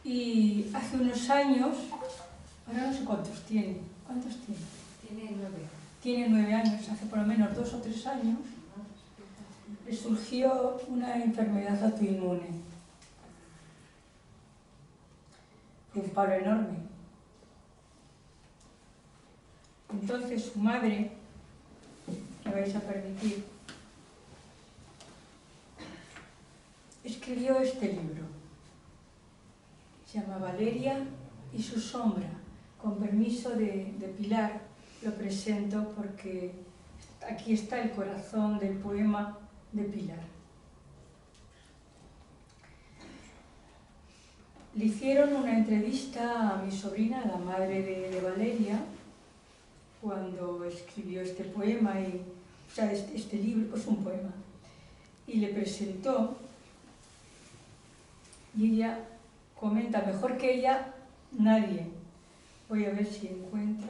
Y hace unos años, ahora no sé cuántos tiene. ¿Cuántos tiene? Tiene 9. Tiene 9 años, hace por lo menos 2 o 3 años, le surgió una enfermedad autoinmune. Fue un palo enorme. Entonces su madre, me vais a permitir, escribió este libro. Se llama Valeria y su sombra. Con permiso de Pilar, lo presento porque aquí está el corazón del poema de Pilar. Le hicieron una entrevista a mi sobrina, la madre de Valeria, cuando escribió este poema, o sea, este libro es un poema, y le presentó, y ella comenta, mejor que ella, nadie. Voy a ver si encuentro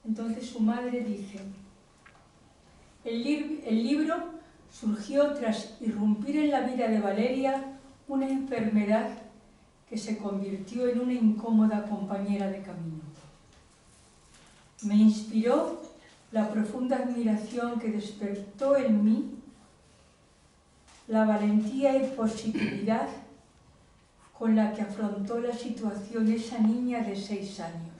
Entonces su madre dice, el libro surgió tras irrumpir en la vida de Valeria una enfermedad que se convirtió en una incómoda compañera de camino. Me inspiró la profunda admiración que despertó en mí, la valentía y positividad con la que afrontó la situación esa niña de 6 años.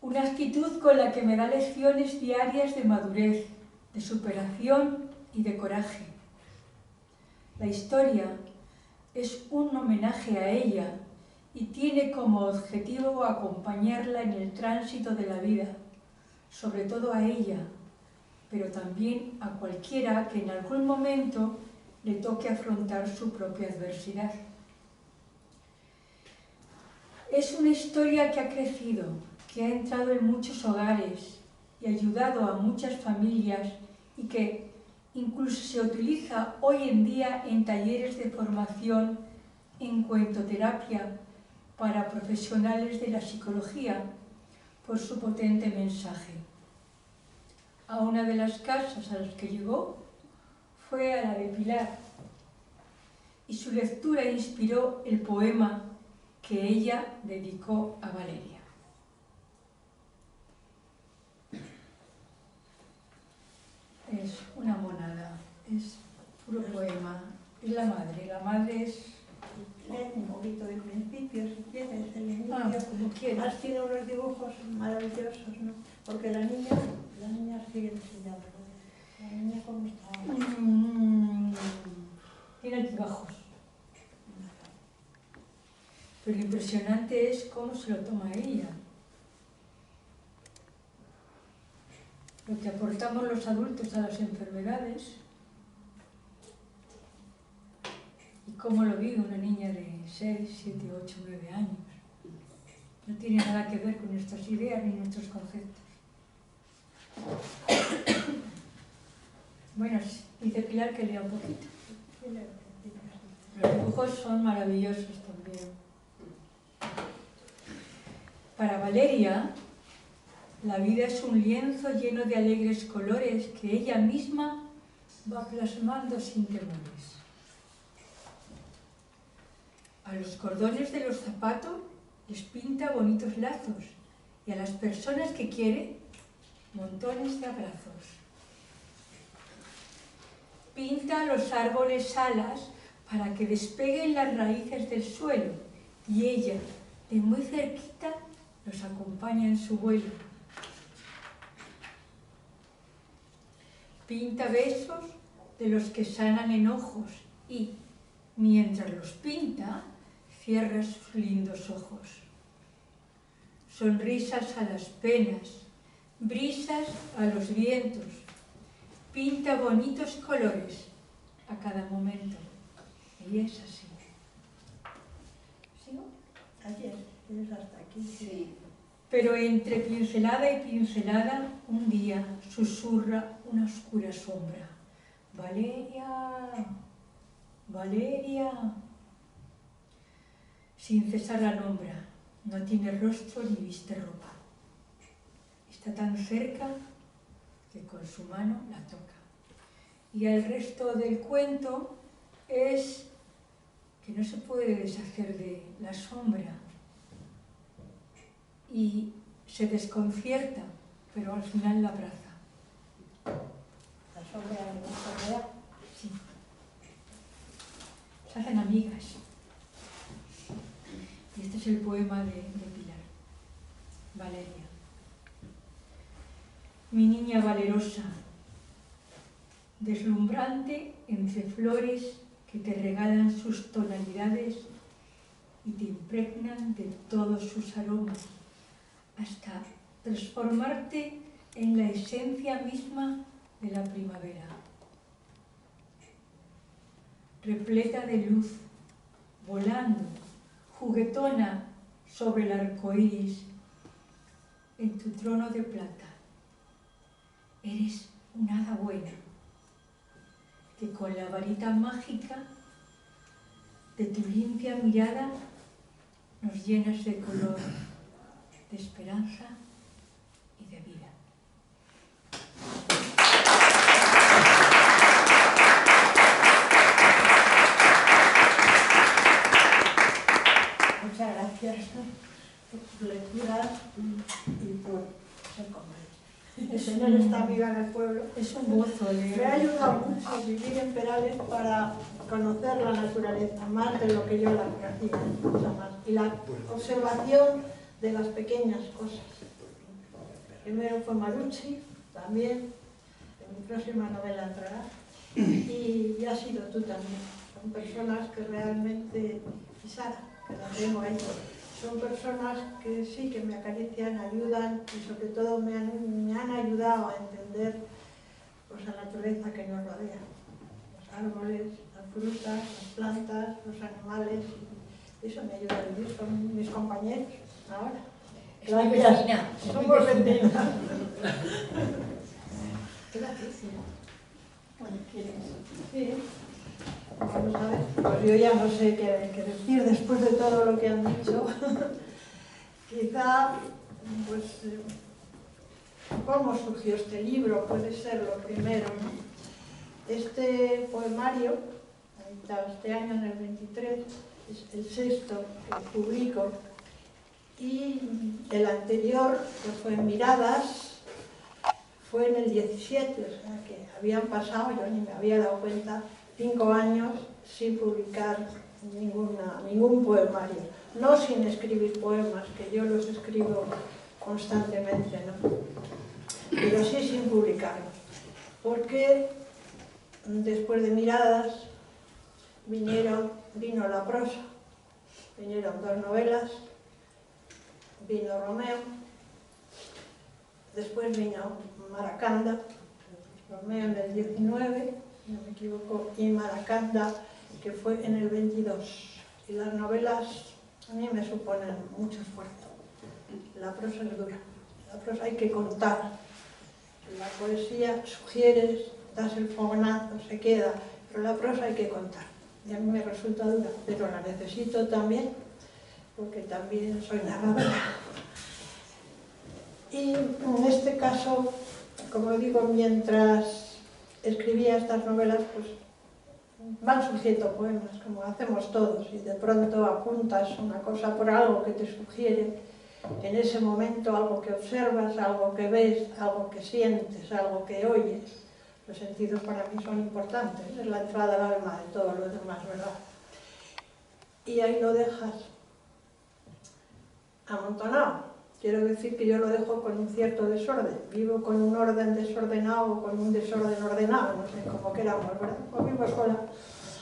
Una actitud con la que me da lecciones diarias de madurez, de superación y de coraje. La historia es un homenaje a ella y tiene como objetivo acompañarla en el tránsito de la vida, sobre todo a ella, pero también a cualquiera que en algún momento le toque afrontar su propia adversidad. Es una historia que ha crecido, que ha entrado en muchos hogares y ayudado a muchas familias y que incluso se utiliza hoy en día en talleres de formación en cuentoterapia para profesionales de la psicología por su potente mensaje. A una de las casas a las que llegó fue a la de Pilar y su lectura inspiró el poema que ella dedicó a Valeria. Es una monada, es puro poema, es la madre es... Lee un poquito del principio, si quieres, el inicio. Como quieras. Además tiene unos dibujos maravillosos, ¿no? Porque la niña sigue enseñando. La niña cómo está. Tiene altibajos. Pero lo impresionante es cómo se lo toma ella. Lo que aportamos los adultos a las enfermedades y cómo lo vive una niña de 6, 7, 8, 9 años. No tiene nada que ver con nuestras ideas ni nuestros conceptos. Bueno, dice Pilar que lea un poquito. Los dibujos son maravillosos también. Para Valeria, La vida es un lienzo lleno de alegres colores que ella misma va plasmando sin temores. A los cordones de los zapatos les pinta bonitos lazos y a las personas que quiere, montones de abrazos. Pinta a los árboles alas para que despeguen las raíces del suelo y ella, de muy cerquita, los acompaña en su vuelo. Pinta besos de los que sanan enojos y, mientras los pinta, cierra sus lindos ojos. Sonrisas a las penas, brisas a los vientos, pinta bonitos colores a cada momento. Ella es así. ¿Sigo? Así es hasta aquí. Sí. Pero entre pincelada y pincelada, un día susurra una oscura sombra. Valeria, Valeria. Sin cesar la nombra, no tiene rostro ni viste ropa. Está tan cerca que con su mano la toca. Y el resto del cuento es que no se puede deshacer de la sombra. Y se desconcierta, pero al final la abraza. La sombra de la soledad. Sí. Se hacen amigas. Y este es el poema de Pilar. Valeria. Mi niña valerosa, deslumbrante entre flores que te regalan sus tonalidades y te impregnan de todos sus aromas, hasta transformarte en la esencia misma de la primavera. Repleta de luz, volando, juguetona sobre el arco iris, en tu trono de plata. Eres una hada buena, que con la varita mágica de tu limpia mirada nos llenas de color, de esperanza y de vida. Muchas gracias por tus lecturas y por ser conmigo. Tener esta amiga en el pueblo. Es un gozo leer. Me ha ayudado mucho a vivir en Perales para conocer la naturaleza, más de lo que yo la conocía, mucho más. Y la observación de las pequeñas cosas. Primero fue Marucci, también, en mi próxima novela entrará, y has sido tú también. Son personas que realmente, y Sara, que la tengo ahí, son personas que sí, que me acarician, ayudan y sobre todo me han ayudado a entender pues, la naturaleza que nos rodea. Los árboles, las frutas, las plantas, los animales, y eso me ayuda a vivir, son mis compañeros ahora. Gracias. Somos vecinas. Bueno, ¿quieres? Sí. Vamos a ver. Pues yo ya no sé qué decir después de todo lo que han dicho. Quizá, pues, ¿cómo surgió este libro? Puede ser lo primero, ¿no? Este poemario, este año en el 23, es el sexto que publico. Y el anterior, que fue Miradas, fue en el 17, o sea que habían pasado, yo ni me había dado cuenta, 5 años sin publicar ningún poemario. No sin escribir poemas, que yo los escribo constantemente, ¿no? Pero sí sin publicarlos. Porque después de Miradas vino la prosa, vinieron 2 novelas, vino Romeo, después vino Maracanda, Romeo en el 19, si no me equivoco, y Maracanda, que fue en el 22. Y las novelas a mí me suponen mucho esfuerzo. La prosa es dura, la prosa hay que contar. La poesía sugieres, das el fogonazo, se queda, pero la prosa hay que contar. Y a mí me resulta dura, pero la necesito también, porque también soy narradora. Y en este caso, como digo, mientras escribía estas novelas, pues van surgiendo poemas, como hacemos todos, y de pronto apuntas una cosa por algo que te sugiere en ese momento, algo que observas, algo que ves, algo que sientes, algo que oyes. Los sentidos para mí son importantes, es la entrada al alma de todo lo demás, ¿verdad? Y ahí lo dejas amontonado. Quiero decir que yo lo dejo con un cierto desorden. Vivo con un orden desordenado o con un desorden ordenado, no sé, como queramos, ¿verdad? O vivo sola.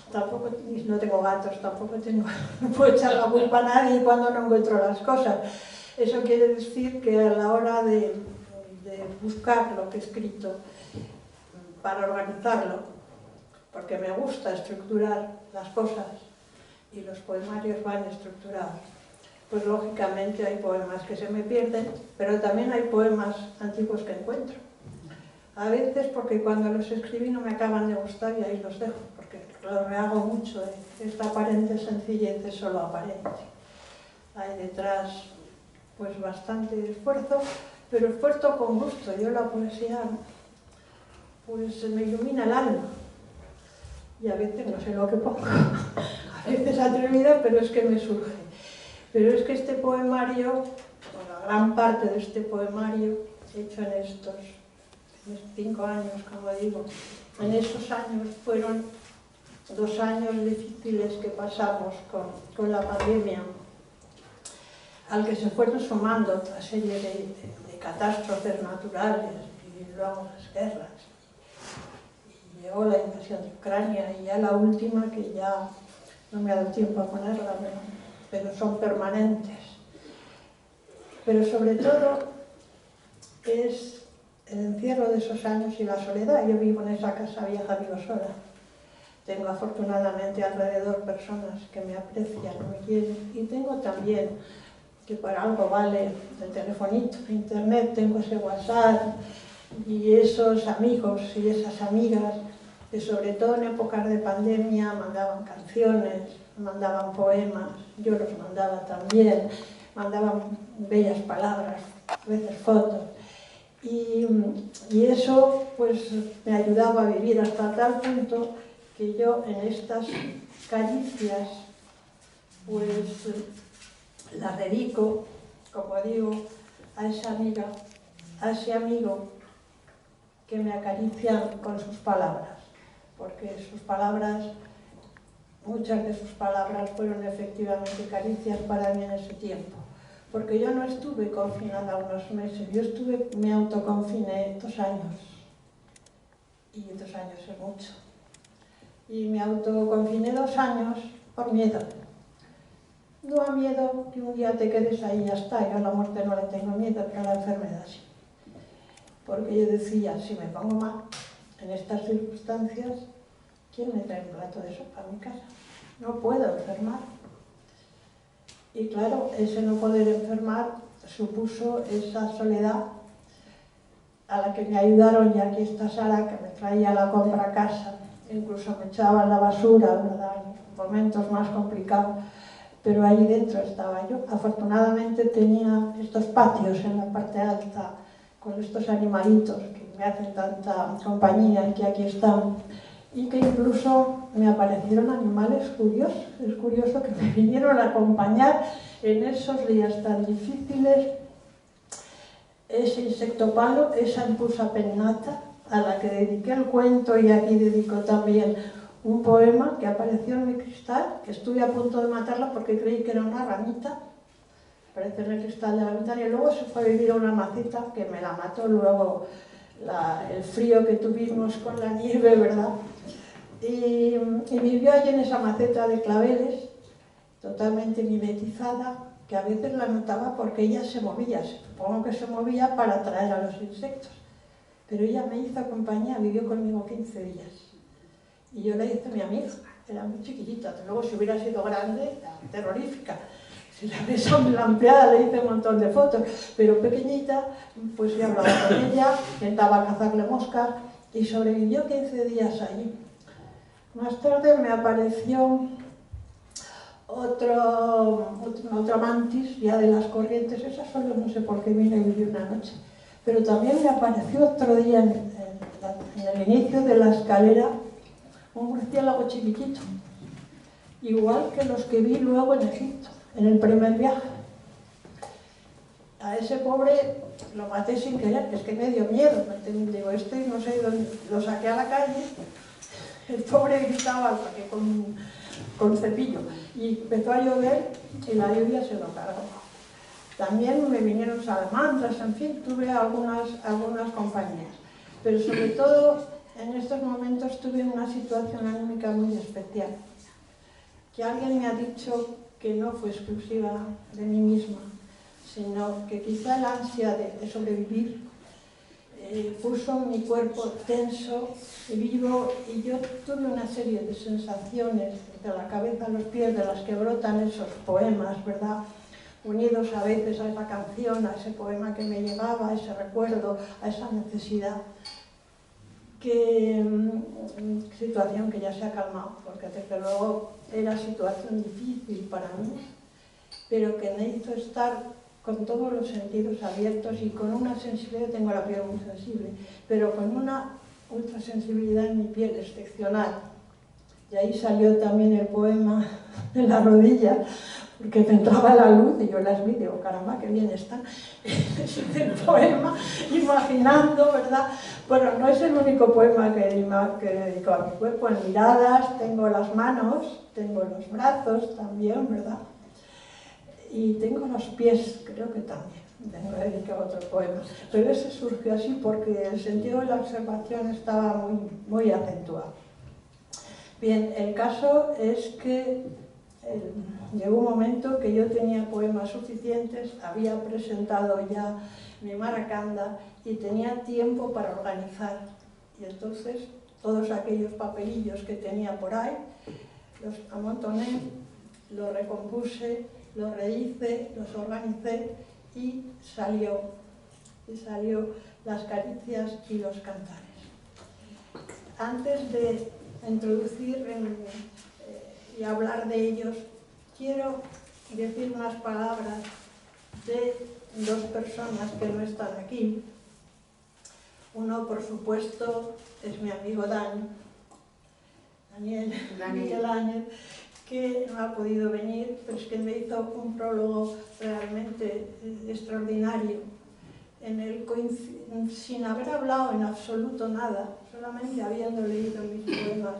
Tampoco, no tengo gatos, tampoco tengo, no puedo echar la culpa a nadie cuando no encuentro las cosas. Eso quiere decir que a la hora de buscar lo que he escrito para organizarlo, porque me gusta estructurar las cosas y los poemarios van estructurados, pues lógicamente hay poemas que se me pierden, pero también hay poemas antiguos que encuentro. A veces porque cuando los escribí no me acaban de gustar y ahí los dejo, porque lo rehago mucho, esta aparente sencillez es solo aparente. Hay detrás pues bastante esfuerzo, pero esfuerzo con gusto. Yo la poesía pues me ilumina el alma y a veces no sé lo que pongo, a veces atrevida, pero es que me surge. Pero es que este poemario, o la gran parte de este poemario, hecho en estos 5 años, como digo, en esos años fueron 2 años difíciles que pasamos con la pandemia, al que se fueron sumando otra serie de catástrofes naturales y luego las guerras. Y llegó la invasión de Ucrania y ya la última, que ya no me ha dado tiempo a ponerla, pero son permanentes. Pero sobre todo es el encierro de esos años y la soledad. Yo vivo en esa casa vieja, vivo sola. Tengo afortunadamente alrededor personas que me aprecian, me quieren, y tengo también, que para algo vale el telefonito, internet, tengo ese WhatsApp y esos amigos y esas amigas que sobre todo en épocas de pandemia mandaban canciones, mandaban poemas, yo los mandaba también, mandaban bellas palabras, a veces fotos. Y eso pues me ayudaba a vivir hasta tal punto que yo en estas caricias pues las dedico, como digo, a esa amiga, a ese amigo que me acarician con sus palabras, porque sus palabras, muchas de sus palabras fueron efectivamente caricias para mí en ese tiempo. Porque yo no estuve confinada unos meses, yo me autoconfiné 2 años. Y 2 años es mucho. Y me autoconfiné 2 años por miedo. No a miedo que un día te quedes ahí y ya está. Yo a la muerte no le tengo miedo, pero a la enfermedad sí. Porque yo decía, si me pongo mal en estas circunstancias, ¿quién me trae un plato de sopa a mi casa? No puedo enfermar. Y claro, ese no poder enfermar supuso esa soledad a la que me ayudaron, y aquí está Sara, que me traía la compra a casa, incluso me echaba la basura, ¿verdad?, en momentos más complicados, pero ahí dentro estaba yo. Afortunadamente tenía estos patios en la parte alta, con estos animalitos que me hacen tanta compañía, que aquí están, y que incluso me aparecieron animales curiosos. Es curioso que me vinieron a acompañar en esos días tan difíciles. Ese insecto palo, esa empusa pennata, a la que dediqué el cuento, y aquí dedico también un poema que apareció en mi cristal, que estuve a punto de matarla porque creí que era una ramita, aparece en el cristal de la ventana, y luego se fue a vivir a una maceta que me la mató luego el frío que tuvimos con la nieve, ¿verdad? Y vivió allí en esa maceta de claveles, totalmente mimetizada, que a veces la notaba porque ella se movía, supongo que se movía para atraer a los insectos, pero ella me hizo compañía, vivió conmigo 15 días, y yo la hice mi amiga, era muy chiquitita, luego si hubiera sido grande, era terrorífica. Si la ves ampliada, le hice un montón de fotos, pero pequeñita, pues yo hablaba con ella, intentaba cazarle moscas, y sobrevivió 15 días allí. Más tarde me apareció otra mantis, ya de las corrientes, esa solo no sé por qué vine y viví una noche. Pero también me apareció otro día en el inicio de la escalera un murciélago chiquitito, igual que los que vi luego en Egipto, en el primer viaje. A ese pobre lo maté sin querer, es que me dio miedo. Digo, no sé dónde, lo saqué a la calle, el pobre gritaba porque con cepillo, y empezó a llover y la lluvia se lo cargó. También me vinieron salamandras, en fin, tuve algunas compañías. Pero sobre todo, en estos momentos tuve una situación anímica muy especial, que alguien me ha dicho que no fue exclusiva de mí misma, sino que quizá la ansia de sobrevivir puso mi cuerpo tenso y vivo, y yo tuve una serie de sensaciones de la cabeza a los pies de las que brotan esos poemas, ¿verdad?, unidos a veces a esa canción, a ese poema que me llegaba, a ese recuerdo, a esa necesidad. Situación que ya se ha calmado, porque desde luego era situación difícil para mí, pero que me hizo estar con todos los sentidos abiertos y con una sensibilidad, tengo la piel muy sensible, pero con una ultrasensibilidad en mi piel excepcional. Y ahí salió también el poema de la rodilla, porque me entraba la luz y yo las vi, digo, caramba, qué bien están. El poema, imaginando, ¿verdad? Bueno, no es el único poema que dedico a mi cuerpo. En miradas tengo las manos, tengo los brazos también, ¿verdad? Y tengo los pies, creo que también. Tengo dedicado otro poema. Pero ese surgió así porque el sentido de la observación estaba muy acentuado. Bien, el caso es que llegó un momento que yo tenía poemas suficientes, había presentado ya mi Maracanda y tenía tiempo para organizar. Y entonces todos aquellos papelillos que tenía por ahí los amontoné, los recompuse, los rehice, los organicé y salió Las caricias y los cantares. Antes de introducir y hablar de ellos, quiero decir unas palabras de dos personas que no están aquí. Uno, por supuesto, es mi amigo Daniel Áñez, que no ha podido venir, pero es que me hizo un prólogo realmente extraordinario, en el sin haber hablado en absoluto nada, solamente habiendo leído mis poemas,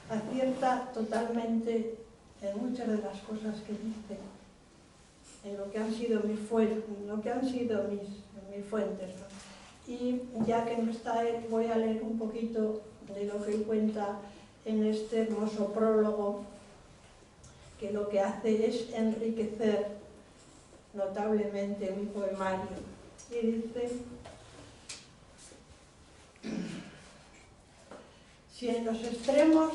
acierta totalmente en muchas de las cosas que dice, en lo que han sido mis fuentes, ¿no? Y ya que no está él, voy a leer un poquito de lo que él cuenta en este hermoso prólogo, que lo que hace es enriquecer notablemente mi poemario. Y dice: si en los extremos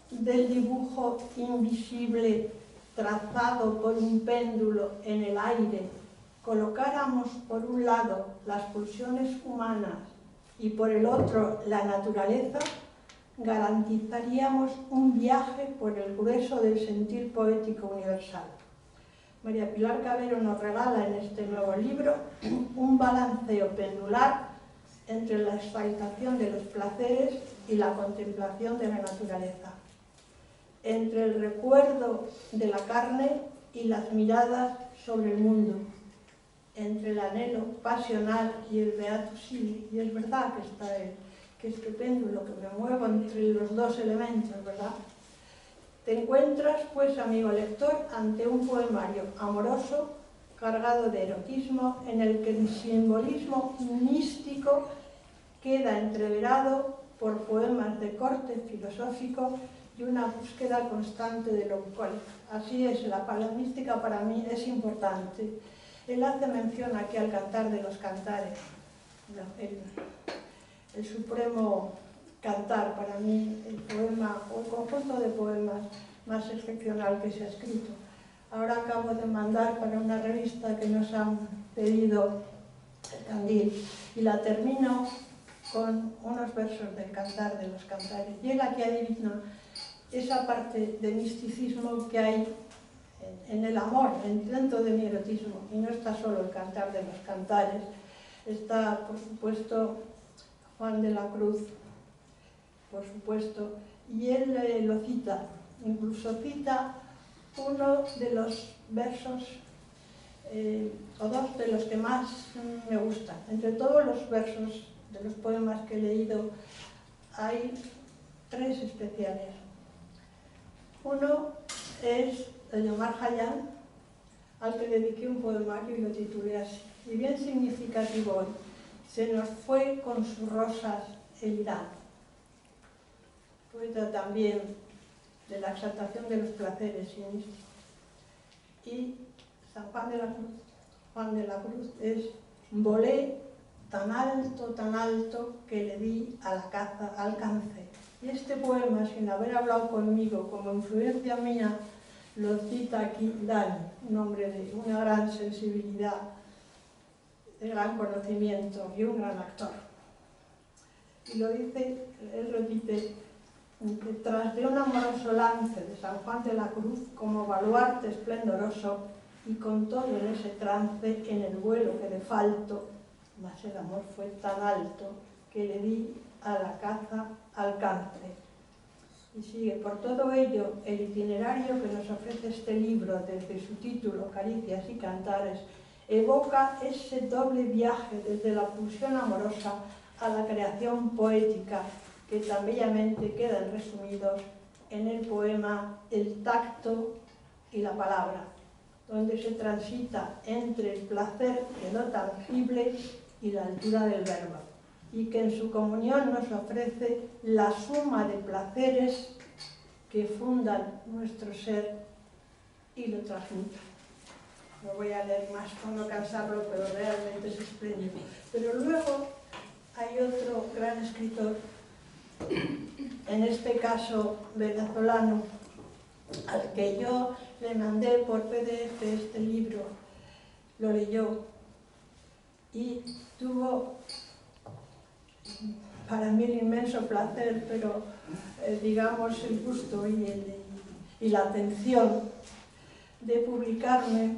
del dibujo invisible trazado por un péndulo en el aire colocáramos por un lado las pulsiones humanas y por el otro la naturaleza, garantizaríamos un viaje por el grueso del sentir poético universal. María Pilar Cabero nos regala en este nuevo libro un balanceo pendular entre la exaltación de los placeres y la contemplación de la naturaleza, entre el recuerdo de la carne y las miradas sobre el mundo, entre el anhelo pasional y el beato sí. Y es verdad que está que este péndulo, que me muevo entre los dos elementos, ¿verdad? Te encuentras, pues, amigo lector, ante un poemario amoroso, cargado de erotismo, en el que el simbolismo místico queda entreverado por poemas de corte filosófico y una búsqueda constante de lo bucólico. Así es, la palanística para mí es importante. Él hace mención aquí al Cantar de los Cantares, el supremo cantar, para mí, el poema o el conjunto de poemas más excepcional que se ha escrito. Ahora acabo de mandar para una revista que nos han pedido el Candil, y la termino con unos versos del Cantar de los Cantares. Y él aquí adivina esa parte de misticismo que hay en el amor, dentro de mi erotismo. Y no está solo el Cantar de los Cantares, está, por supuesto, Juan de la Cruz, por supuesto, y él lo cita, incluso cita uno de los versos, o dos de los que más me gustan. Entre todos los versos de los poemas que he leído, hay tres especiales. Uno es el de Omar Khayyam, al que dediqué un poemario y lo titulé así, y bien significativo hoy: se nos fue con sus rosas el Irán. Poeta también de la exaltación de los placeres y San Juan de la Cruz. Juan de la Cruz es: volé tan alto que le di a la caza alcance. Y este poema, sin haber hablado conmigo, como influencia mía, lo cita aquí Dani, un hombre de una gran sensibilidad, de gran conocimiento y un gran actor. Y lo dice, él repite: detrás de un amoroso lance de San Juan de la Cruz, como baluarte esplendoroso, y con todo en ese trance, en el vuelo que de falto, mas el amor fue tan alto que le di a la caza alcance. Y sigue: por todo ello, el itinerario que nos ofrece este libro, desde su título, Caricias y Cantares, evoca ese doble viaje desde la pulsión amorosa a la creación poética, que tan bellamente quedan resumidos en el poema El tacto y la palabra, donde se transita entre el placer de lo tangible y la altura del verbo, y que en su comunión nos ofrece la suma de placeres que fundan nuestro ser y lo transmutan. No voy a leer más para no cansarlo, pero realmente es espléndido. Pero luego hay otro gran escritor, en este caso venezolano, al que yo le mandé por PDF este libro, lo leyó y tuvo para mí el inmenso placer, pero digamos el gusto y la atención de publicarme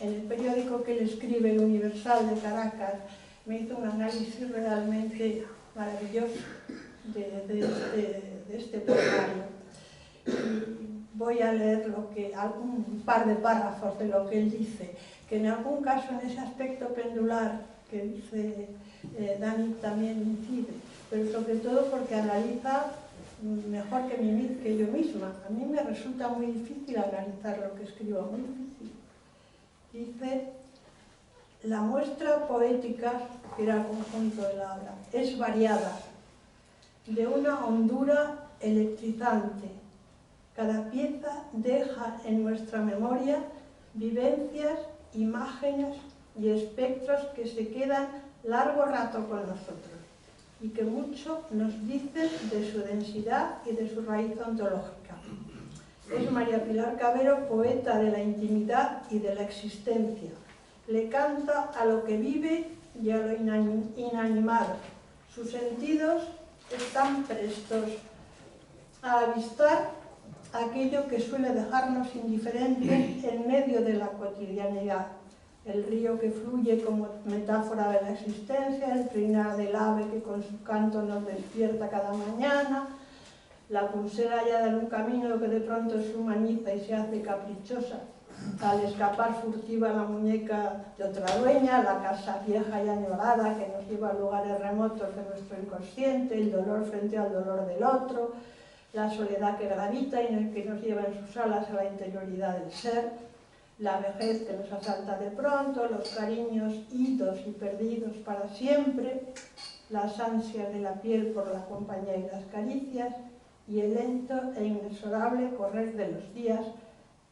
en el periódico que él escribe, El Universal de Caracas. Me hizo un análisis realmente maravilloso de este poemario. Y voy a leer un par de párrafos de lo que él dice, que en algún caso en ese aspecto pendular que dice Dani también incide, pero sobre todo porque analiza mejor que yo misma. A mí me resulta muy difícil analizar lo que escribo, muy difícil. Dice: la muestra poética, que era el conjunto de la obra, es variada, de una hondura electrizante. Cada pieza deja en nuestra memoria vivencias, imágenes y espectros que se quedan largo rato con nosotros y que mucho nos dicen de su densidad y de su raíz ontológica. Es María Pilar Cavero, poeta de la intimidad y de la existencia. Le canta a lo que vive y a lo inanimado. Sus sentidos están prestos a avistar aquello que suele dejarnos indiferentes en medio de la cotidianidad. El río que fluye como metáfora de la existencia, el trinar del ave que con su canto nos despierta cada mañana, la pulsera hallada en un camino que de pronto se humaniza y se hace caprichosa al escapar furtiva la muñeca de otra dueña, la casa vieja y añorada que nos lleva a lugares remotos de nuestro inconsciente, el dolor frente al dolor del otro, la soledad que gravita y en el que nos lleva en sus alas a la interioridad del ser, la vejez que nos asalta de pronto, los cariños idos y perdidos para siempre, las ansias de la piel por la compañía y las caricias, y el lento e inexorable correr de los días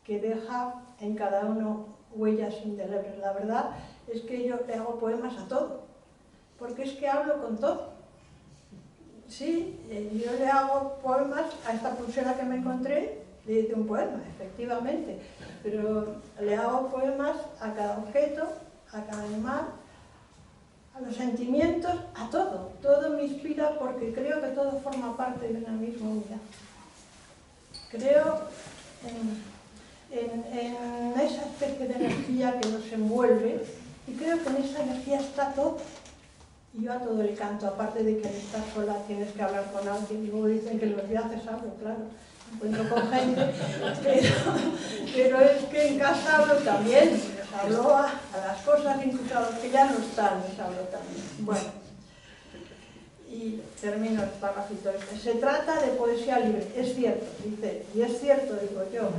que deja en cada uno huellas indelebles. La verdad es que yo le hago poemas a todo, porque es que hablo con todo. Sí, yo le hago poemas a esta pulsera que me encontré, le hice un poema, efectivamente, pero le hago poemas a cada objeto, a cada animal, a los sentimientos, a todo. Todo me inspira porque creo que todo forma parte de una misma unidad. Creo en esa especie de energía que nos envuelve, y creo que en esa energía está todo. Y yo a todo le canto, aparte de que al estar sola tienes que hablar con alguien, y luego dicen que en los viajes hablo, claro, encuentro con gente, pero es que en casa hablo también, les hablo a las cosas, incluso a los que ya no están, les hablo también. Bueno, y termino el párrafito este. Se trata de poesía libre, es cierto, dice, y es cierto, digo yo,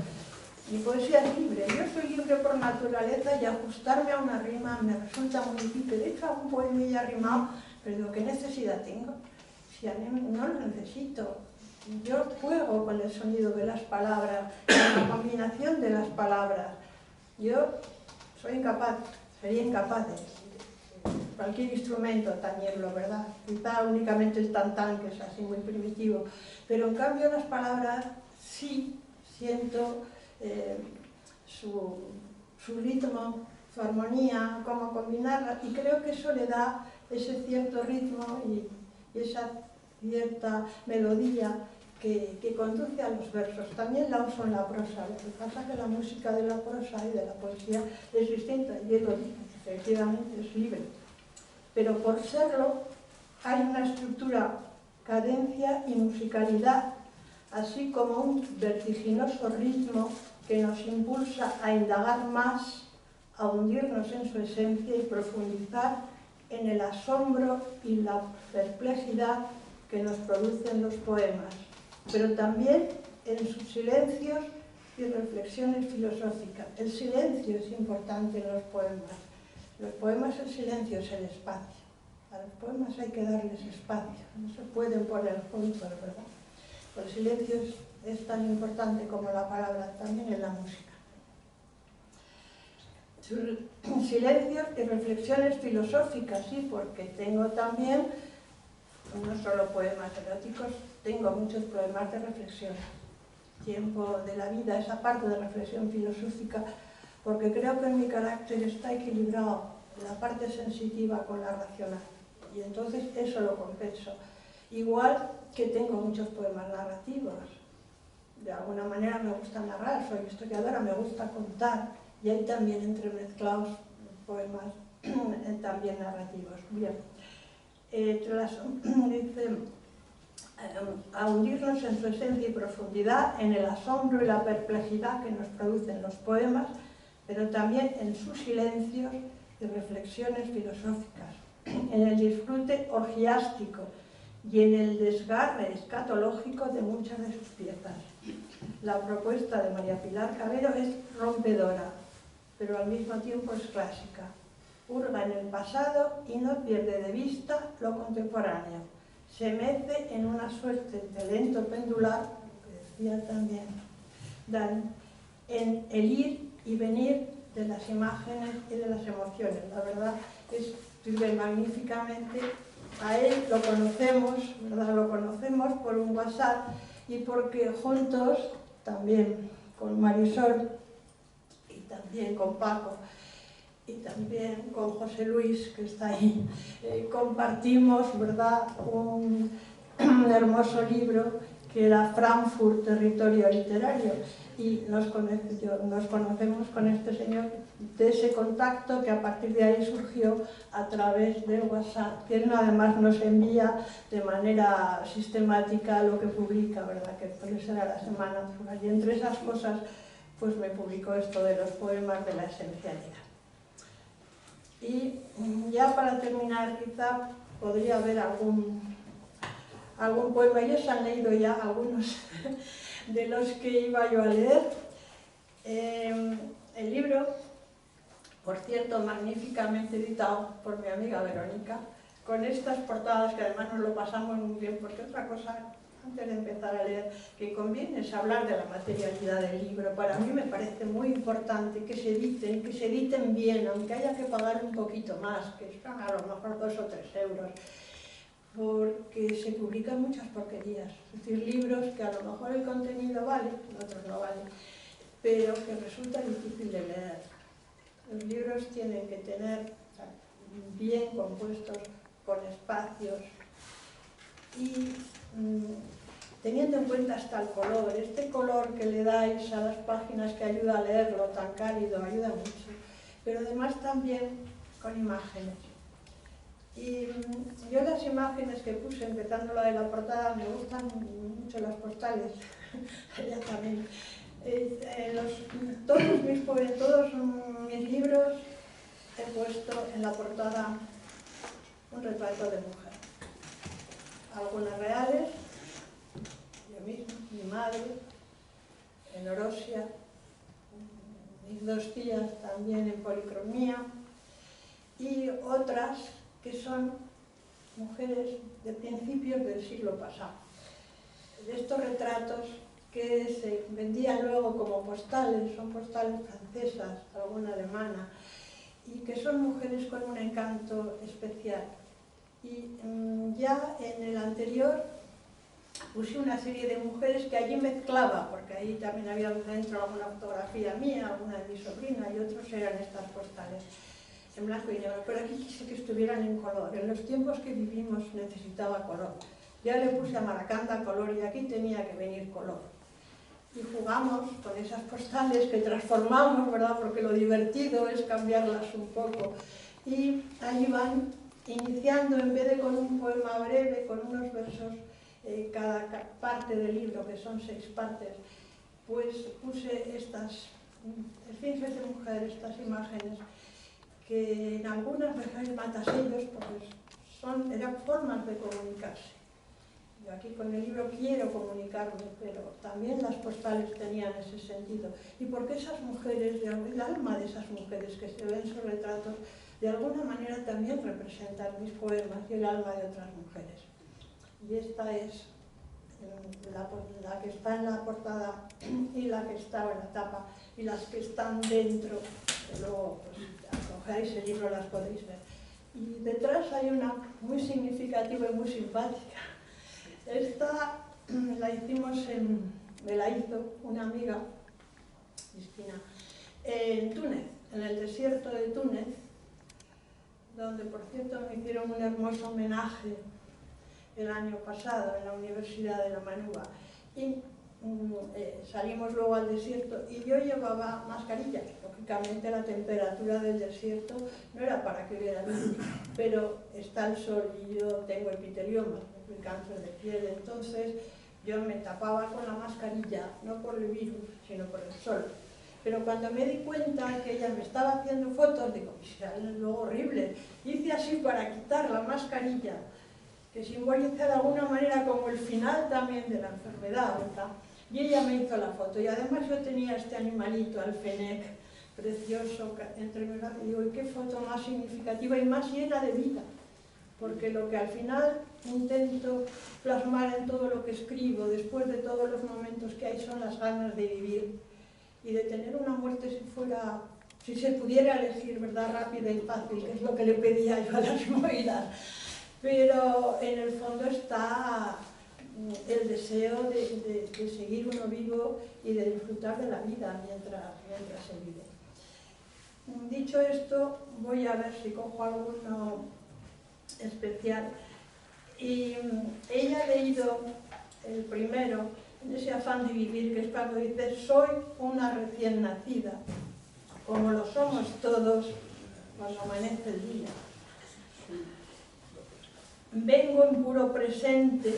mi poesía es libre, yo soy libre por naturaleza y ajustarme a una rima me resulta muy difícil. De hecho, algún poemilla rimado, pero digo, ¿qué necesidad tengo? Si a mí no lo necesito. Yo juego con el sonido de las palabras, con la combinación de las palabras. Yo soy incapaz, sería incapaz de cualquier instrumento tañerlo, ¿verdad? Quizá únicamente el tantán, que es así muy primitivo, pero en cambio las palabras sí siento su ritmo, su armonía, cómo combinarlas, y creo que eso le da ese cierto ritmo y esa cierta melodía que conduce a los versos. También la uso en la prosa, lo que pasa es que la música de la prosa y de la poesía es distinta, y él lo dice, efectivamente es libre. Pero por serlo hay una estructura, cadencia y musicalidad, así como un vertiginoso ritmo que nos impulsa a indagar más, a hundirnos en su esencia y profundizar en el asombro y la perplejidad que nos producen los poemas, pero también en sus silencios y reflexiones filosóficas. El silencio es importante en los poemas. Los poemas, el silencio es el espacio. A los poemas hay que darles espacio, no se pueden poner juntos, ¿verdad? El silencio es tan importante como la palabra, también en la música. Silencios y reflexiones filosóficas, sí, porque tengo también, no solo poemas eróticos, tengo muchos poemas de reflexión. Tiempo de la vida, esa parte de reflexión filosófica, porque creo que en mi carácter está equilibrado la parte sensitiva con la racional, y entonces eso lo compenso. Igual que tengo muchos poemas narrativos, de alguna manera me gusta narrar, soy historiadora, me gusta contar, y hay también entremezclados poemas también narrativos. Bien, dice, a hundirnos en su esencia y profundidad, en el asombro y la perplejidad que nos producen los poemas, pero también en sus silencios y reflexiones filosóficas, en el disfrute orgiástico y en el desgarre escatológico de muchas de sus piezas. La propuesta de María Pilar Cabero es rompedora, pero al mismo tiempo es clásica. Hurga en el pasado y no pierde de vista lo contemporáneo. Se mece en una suerte de lento pendular, que decía también Dan, en el ir y venir de las imágenes y de las emociones. La verdad escribe magníficamente. A él lo conocemos, ¿verdad? Lo conocemos por un WhatsApp y porque juntos, también con Marisol y también con Paco y también con José Luis, que está ahí, compartimos, ¿verdad?, un hermoso libro que era Frankfurt, territorio literario, y nos conocemos con este señor de ese contacto que a partir de ahí surgió a través de WhatsApp, que él además nos envía de manera sistemática lo que publica, ¿verdad?, que suele ser a la semana, y entre esas cosas pues me publicó esto de los poemas de la esencialidad. Y ya para terminar, quizá podría haber algún poema. Ellos han leído ya algunos de los que iba yo a leer. El libro, por cierto, magníficamente editado por mi amiga Verónica, con estas portadas que además nos lo pasamos muy bien, porque otra cosa, antes de empezar a leer, que conviene es hablar de la materialidad del libro. Para mí me parece muy importante que se editen bien, aunque haya que pagar un poquito más, que son a lo mejor 2 o 3 euros, porque se publican muchas porquerías, es decir, libros que a lo mejor el contenido vale, otros no valen, pero que resulta difícil de leer. Los libros tienen que tener bien compuestos, con espacios, y teniendo en cuenta hasta el color. Este color que le dais a las páginas que ayuda a leerlo, tan cálido, ayuda mucho. Pero además también con imágenes. Y yo las imágenes que puse, empezando la de la portada, me gustan mucho las postales, ella también. Todos mis libros he puesto en la portada un retrato de mujer. Algunas reales, yo misma, mi madre, en Orosia, mis dos tías también en policromía, y otras que son mujeres de principios del siglo pasado. De estos retratos que se vendían luego como postales, son postales francesas, alguna alemana, y que son mujeres con un encanto especial. Y ya en el anterior puse una serie de mujeres que allí mezclaba, porque ahí también había dentro alguna fotografía mía, alguna de mi sobrina, y otros eran estas postales en blanco y negro, pero aquí quise que estuvieran en color. En los tiempos que vivimos necesitaba color. Ya le puse a Maracanda color y aquí tenía que venir color. Y jugamos con esas postales que transformamos, ¿verdad? Porque lo divertido es cambiarlas un poco. Y ahí van iniciando, en vez de con un poema breve, con unos versos, cada parte del libro, que son 6 partes, pues puse estas esfinges de mujer, estas imágenes, que en algunas me matasellos porque eran formas de comunicarse. Yo aquí con el libro quiero comunicarme, pero también las postales tenían ese sentido. Y porque esas mujeres, el alma de esas mujeres que se ven en sus retratos, de alguna manera también representan mis poemas y el alma de otras mujeres. Y esta es la que está en la portada y la que está en la tapa y las que están dentro, que luego pues, al cogáis el libro las podéis ver. Y detrás hay una muy significativa y muy simpática. Esta me la hizo una amiga, Cristina, en Túnez, en el desierto de Túnez, donde por cierto me hicieron un hermoso homenaje el año pasado en la Universidad de la Manuba. Y salimos luego al desierto y yo llevaba mascarilla. Lógicamente la temperatura del desierto no era para que hubiera virus, pero está el sol y yo tengo epitelioma, cáncer de piel, entonces yo me tapaba con la mascarilla, no por el virus, sino por el sol. Pero cuando me di cuenta que ella me estaba haciendo fotos, digo, es lo horrible. Hice así para quitar la mascarilla, que simboliza de alguna manera como el final también de la enfermedad, ¿verdad? Y ella me hizo la foto, y además yo tenía este animalito, el fenec, precioso, entre mis brazos, y digo, ¿y qué foto más significativa y más llena de vida? Porque lo que al final intento plasmar en todo lo que escribo, después de todos los momentos que hay, son las ganas de vivir y de tener una muerte si se pudiera elegir, ¿verdad?, rápida y fácil, que es lo que le pedía yo a las moiras. Pero en el fondo está el deseo de seguir uno vivo y de disfrutar de la vida mientras se vive. Dicho esto, voy a ver si cojo alguno especial. Y ella ha leído el primero, en ese afán de vivir, que es cuando dice: soy una recién nacida, como lo somos todos cuando amanece el día. Vengo en puro presente,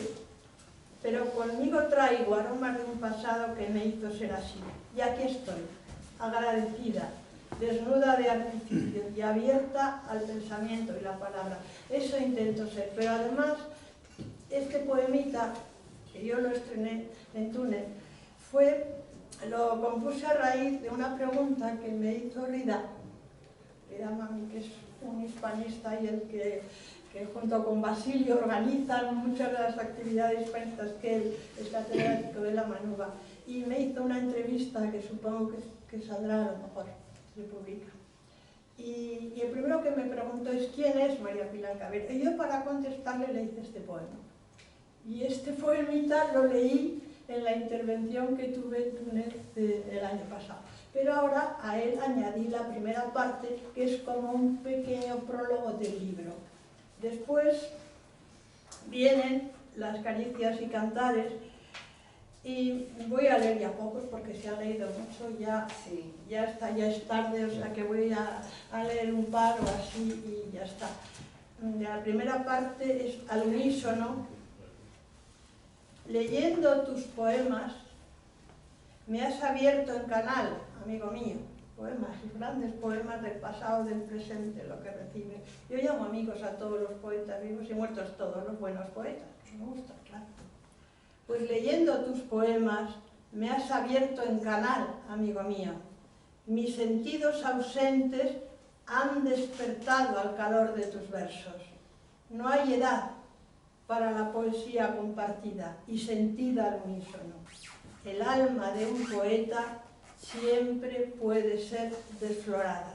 pero conmigo traigo aromas de un pasado que me hizo ser así. Y aquí estoy, agradecida, desnuda de artificio y abierta al pensamiento y la palabra. Eso intento ser, pero además este poemita, que yo lo estrené en Túnez, lo compuse a raíz de una pregunta que me hizo Rida Mami, que es un hispanista y el que junto con Basilio organizan muchas de las actividades hispanistas, que él es catedrático de la Manuba, y me hizo una entrevista que supongo que saldrá, a lo mejor se publica. Y el primero que me preguntó es: ¿quién es María Pilar Cabrera? Y yo, para contestarle, le hice este poema. Y este poemita lo leí en la intervención que tuve en Túnez el año pasado. Pero ahora a él añadí la primera parte, que es como un pequeño prólogo del libro. Después vienen las caricias y cantares, Y voy a leer ya pocos porque se ha leído mucho, ya, Sí. ya está, ya es tarde, o sea que voy a leer un par o así y ya está. La primera parte es al unísono. Leyendo tus poemas, me has abierto en canal, amigo mío. Poemas, grandes poemas del pasado, del presente, lo que recibe. Yo llamo amigos a todos los poetas vivos y muertos, todos los buenos poetas. Me gusta, claro. Pues leyendo tus poemas, me has abierto en canal, amigo mío. Mis sentidos ausentes han despertado al calor de tus versos. No hay edad para la poesía compartida y sentida al unísono. El alma de un poeta siempre puede ser desflorada.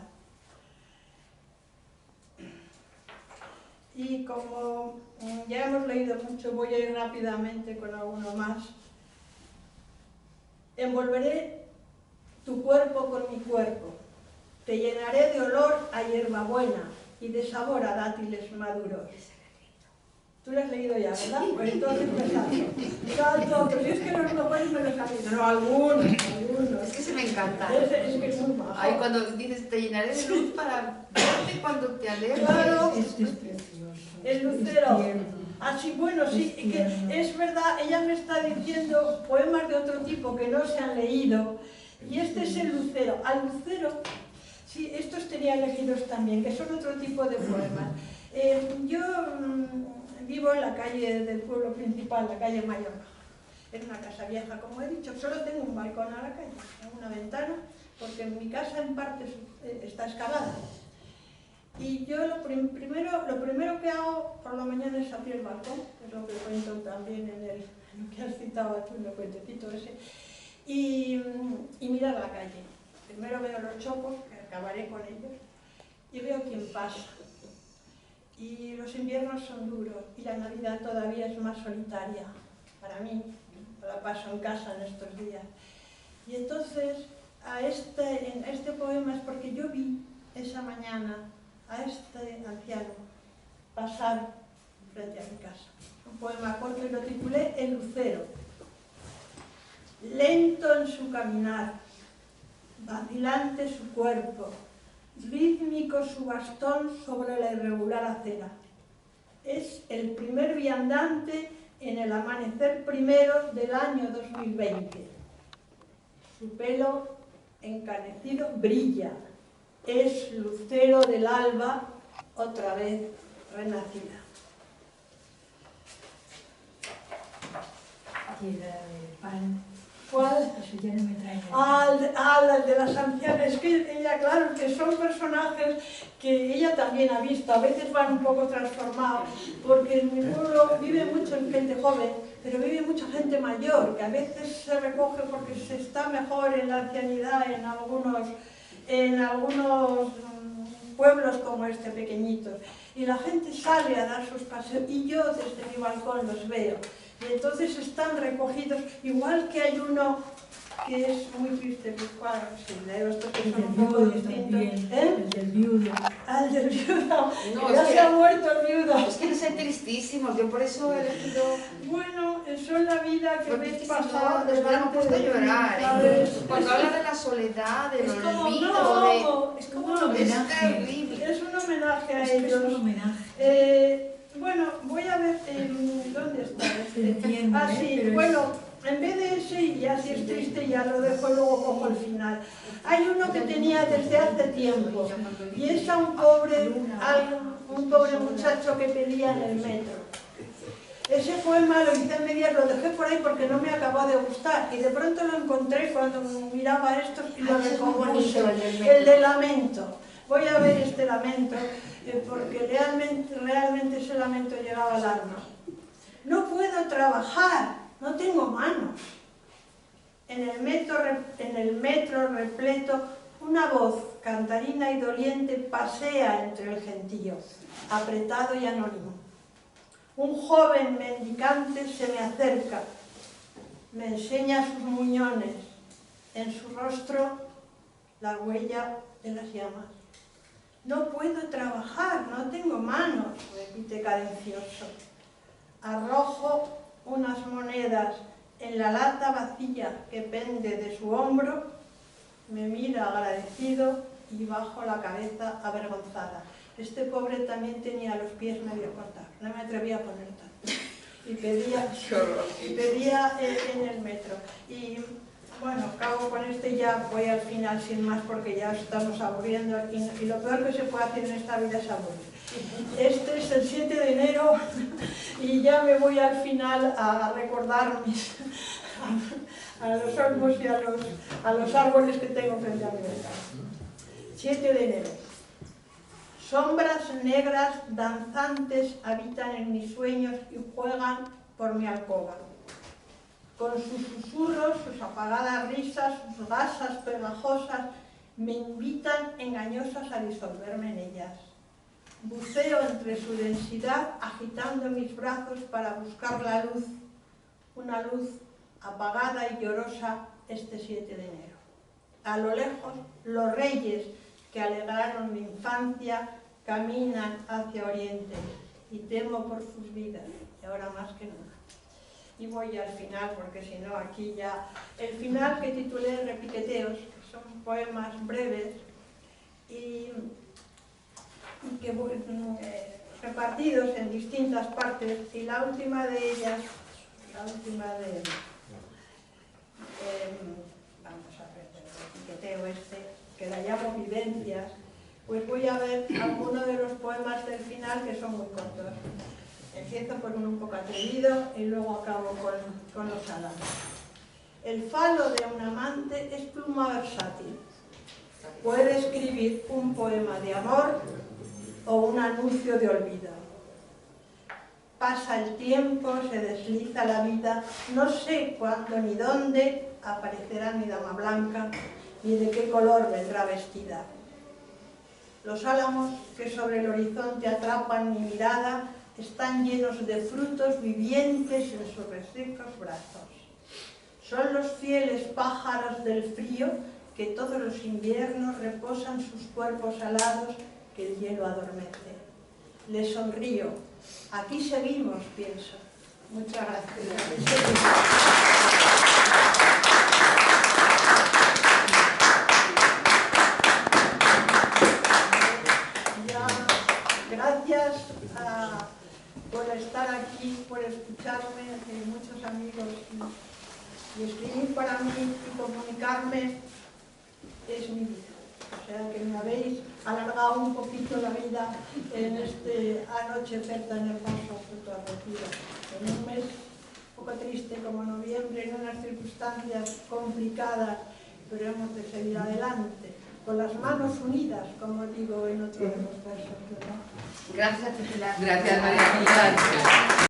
Y como ya hemos leído mucho, voy a ir rápidamente con alguno más. Envolveré tu cuerpo con mi cuerpo. Te llenaré de olor a hierbabuena y de sabor a dátiles maduros. Tú lo has leído ya, ¿verdad? Pues entonces me salto. Pero si es que los noveles me los han leído. No, algunos. Es que se me encanta. Es que es muy bajo. Ay, cuando dices, te llenaré de luz para verte cuando te alejes. Claro. Este es precioso. El lucero. Es tierno. Así, bueno, sí, Es que tierno. es verdad, ella me está diciendo poemas de otro tipo que no se han leído. Y este es el lucero. Al lucero, sí, estos tenía elegidos también, que son otro tipo de poemas. Yo vivo en la calle del pueblo principal, la calle Mayor. Es una casa vieja, como he dicho, solo tengo un balcón a la calle, una ventana, porque mi casa en parte está excavada. Y yo lo primero que hago por la mañana es abrir el balcón, que es lo que cuento también en lo que has citado tú, en el cuentecito ese, y mirar la calle. Primero veo los chopos, que acabaré con ellos, y veo quién pasa. Y los inviernos son duros y la Navidad todavía es más solitaria para mí, la paso en casa en estos días. Y entonces en este poema es porque yo vi esa mañana a este anciano pasar frente a mi casa. Un poema corto y lo titulé El lucero. Lento en su caminar, vacilante su cuerpo, rítmico su bastón sobre la irregular acera. Es el primer viandante en el amanecer primero del año 2020. Su pelo encanecido brilla. Es lucero del alba, otra vez renacida. Y la de pan. ¿Cuál? Eso ya no me trae La de las ancianas. Es que ella, claro, que son personajes que ella también ha visto. A veces van un poco transformados, porque en mi pueblo vive mucha gente joven, pero vive mucha gente mayor, que a veces se recoge porque se está mejor en la ancianidad en algunos pueblos como este pequeñito. Y la gente sale a dar sus paseos y yo desde mi balcón los veo. Y entonces están recogidos, igual que hay uno que es muy triste, pues claro, sí, de estos que son un poco distintos. El del viudo. Al del viudo, No, ya es se que- ha muerto el viudo. Es que no sé, tristísimos, yo por eso he elegido... Bueno, eso es la vida que Porque es ves que si pasar no, después me he puesto a llorar. ¿sabes? Cuando habla de la soledad, del Es como- olvido, No, Es como no, un es homenaje. terrible. es un homenaje a Es que es un ellos. homenaje. Bueno, voy a ver dónde está Se entiende, Ah, sí, pero es- bueno, en vez de ese, y ya si es triste, ya lo dejo y luego cojo el final. Hay uno que tenía desde hace tiempo, y es a un pobre muchacho que pedía en el metro. Ese poema lo hice a medias, lo dejé por ahí porque no me acabó de gustar, y de pronto lo encontré cuando miraba estos y lo recompuse, el de lamento. Voy a ver este lamento, porque realmente ese lamento llegaba al alma. No puedo trabajar, no tengo manos. En el metro repleto, una voz cantarina y doliente pasea entre el gentío, apretado y anónimo. Un joven mendicante se me acerca, me enseña sus muñones, en su rostro la huella de las llamas. No puedo trabajar, no tengo manos, repite cadencioso. Arrojo unas monedas en la lata vacía que pende de su hombro, me mira agradecido y bajo la cabeza avergonzada. Este pobre también tenía los pies medio cortados, no me atrevía a poner tanto. Y pedía en el metro. Y bueno, acabo con este, ya voy al final sin más porque ya estamos aburriendo y lo peor que se puede hacer en esta vida es aburrir. Este es el 7 de enero y ya me voy al final a recordar a los olmos y a los árboles que tengo frente a mi ventana. 7 de enero. Sombras negras danzantes habitan en mis sueños y juegan por mi alcoba. Con sus susurros, sus apagadas risas, sus gasas pegajosas, me invitan engañosas a disolverme en ellas. Buceo entre su densidad, agitando mis brazos para buscar la luz, una luz apagada y llorosa este 7 de enero. A lo lejos, los reyes que alegraron mi infancia caminan hacia Oriente y temo por sus vidas, y ahora más que nunca. Y voy al final, porque si no aquí ya... El final que titulé Repiqueteos, que son poemas breves y que repartidos en distintas partes, y la última de ellas, vamos a ver, el repiqueteo este, que la llamo Vivencias, pues voy a ver algunos de los poemas del final que son muy cortos. Empiezo con uno un poco atrevido y luego acabo con los álamos. El falo de un amante es pluma versátil. Puede escribir un poema de amor o un anuncio de olvido. Pasa el tiempo, se desliza la vida, no sé cuándo ni dónde aparecerá mi dama blanca, ni de qué color vendrá vestida. Los álamos que sobre el horizonte atrapan mi mirada están llenos de frutos vivientes en sus resecos brazos. Son los fieles pájaros del frío que todos los inviernos reposan sus cuerpos alados que el hielo adormece. Les sonrío. Aquí seguimos, pienso. Muchas gracias. Gracias por estar aquí, por escucharme, muchos amigos, y escribir para mí y comunicarme es mi vida. O sea que me habéis alargado un poquito la vida en este anochecer tan hermoso junto a Retiro. En un mes un poco triste como noviembre, en unas circunstancias complicadas, pero hemos de seguir adelante, con las manos unidas, como digo en otro de los versos, ¿no? Gracias, Cecilia. Gracias, María Pilar.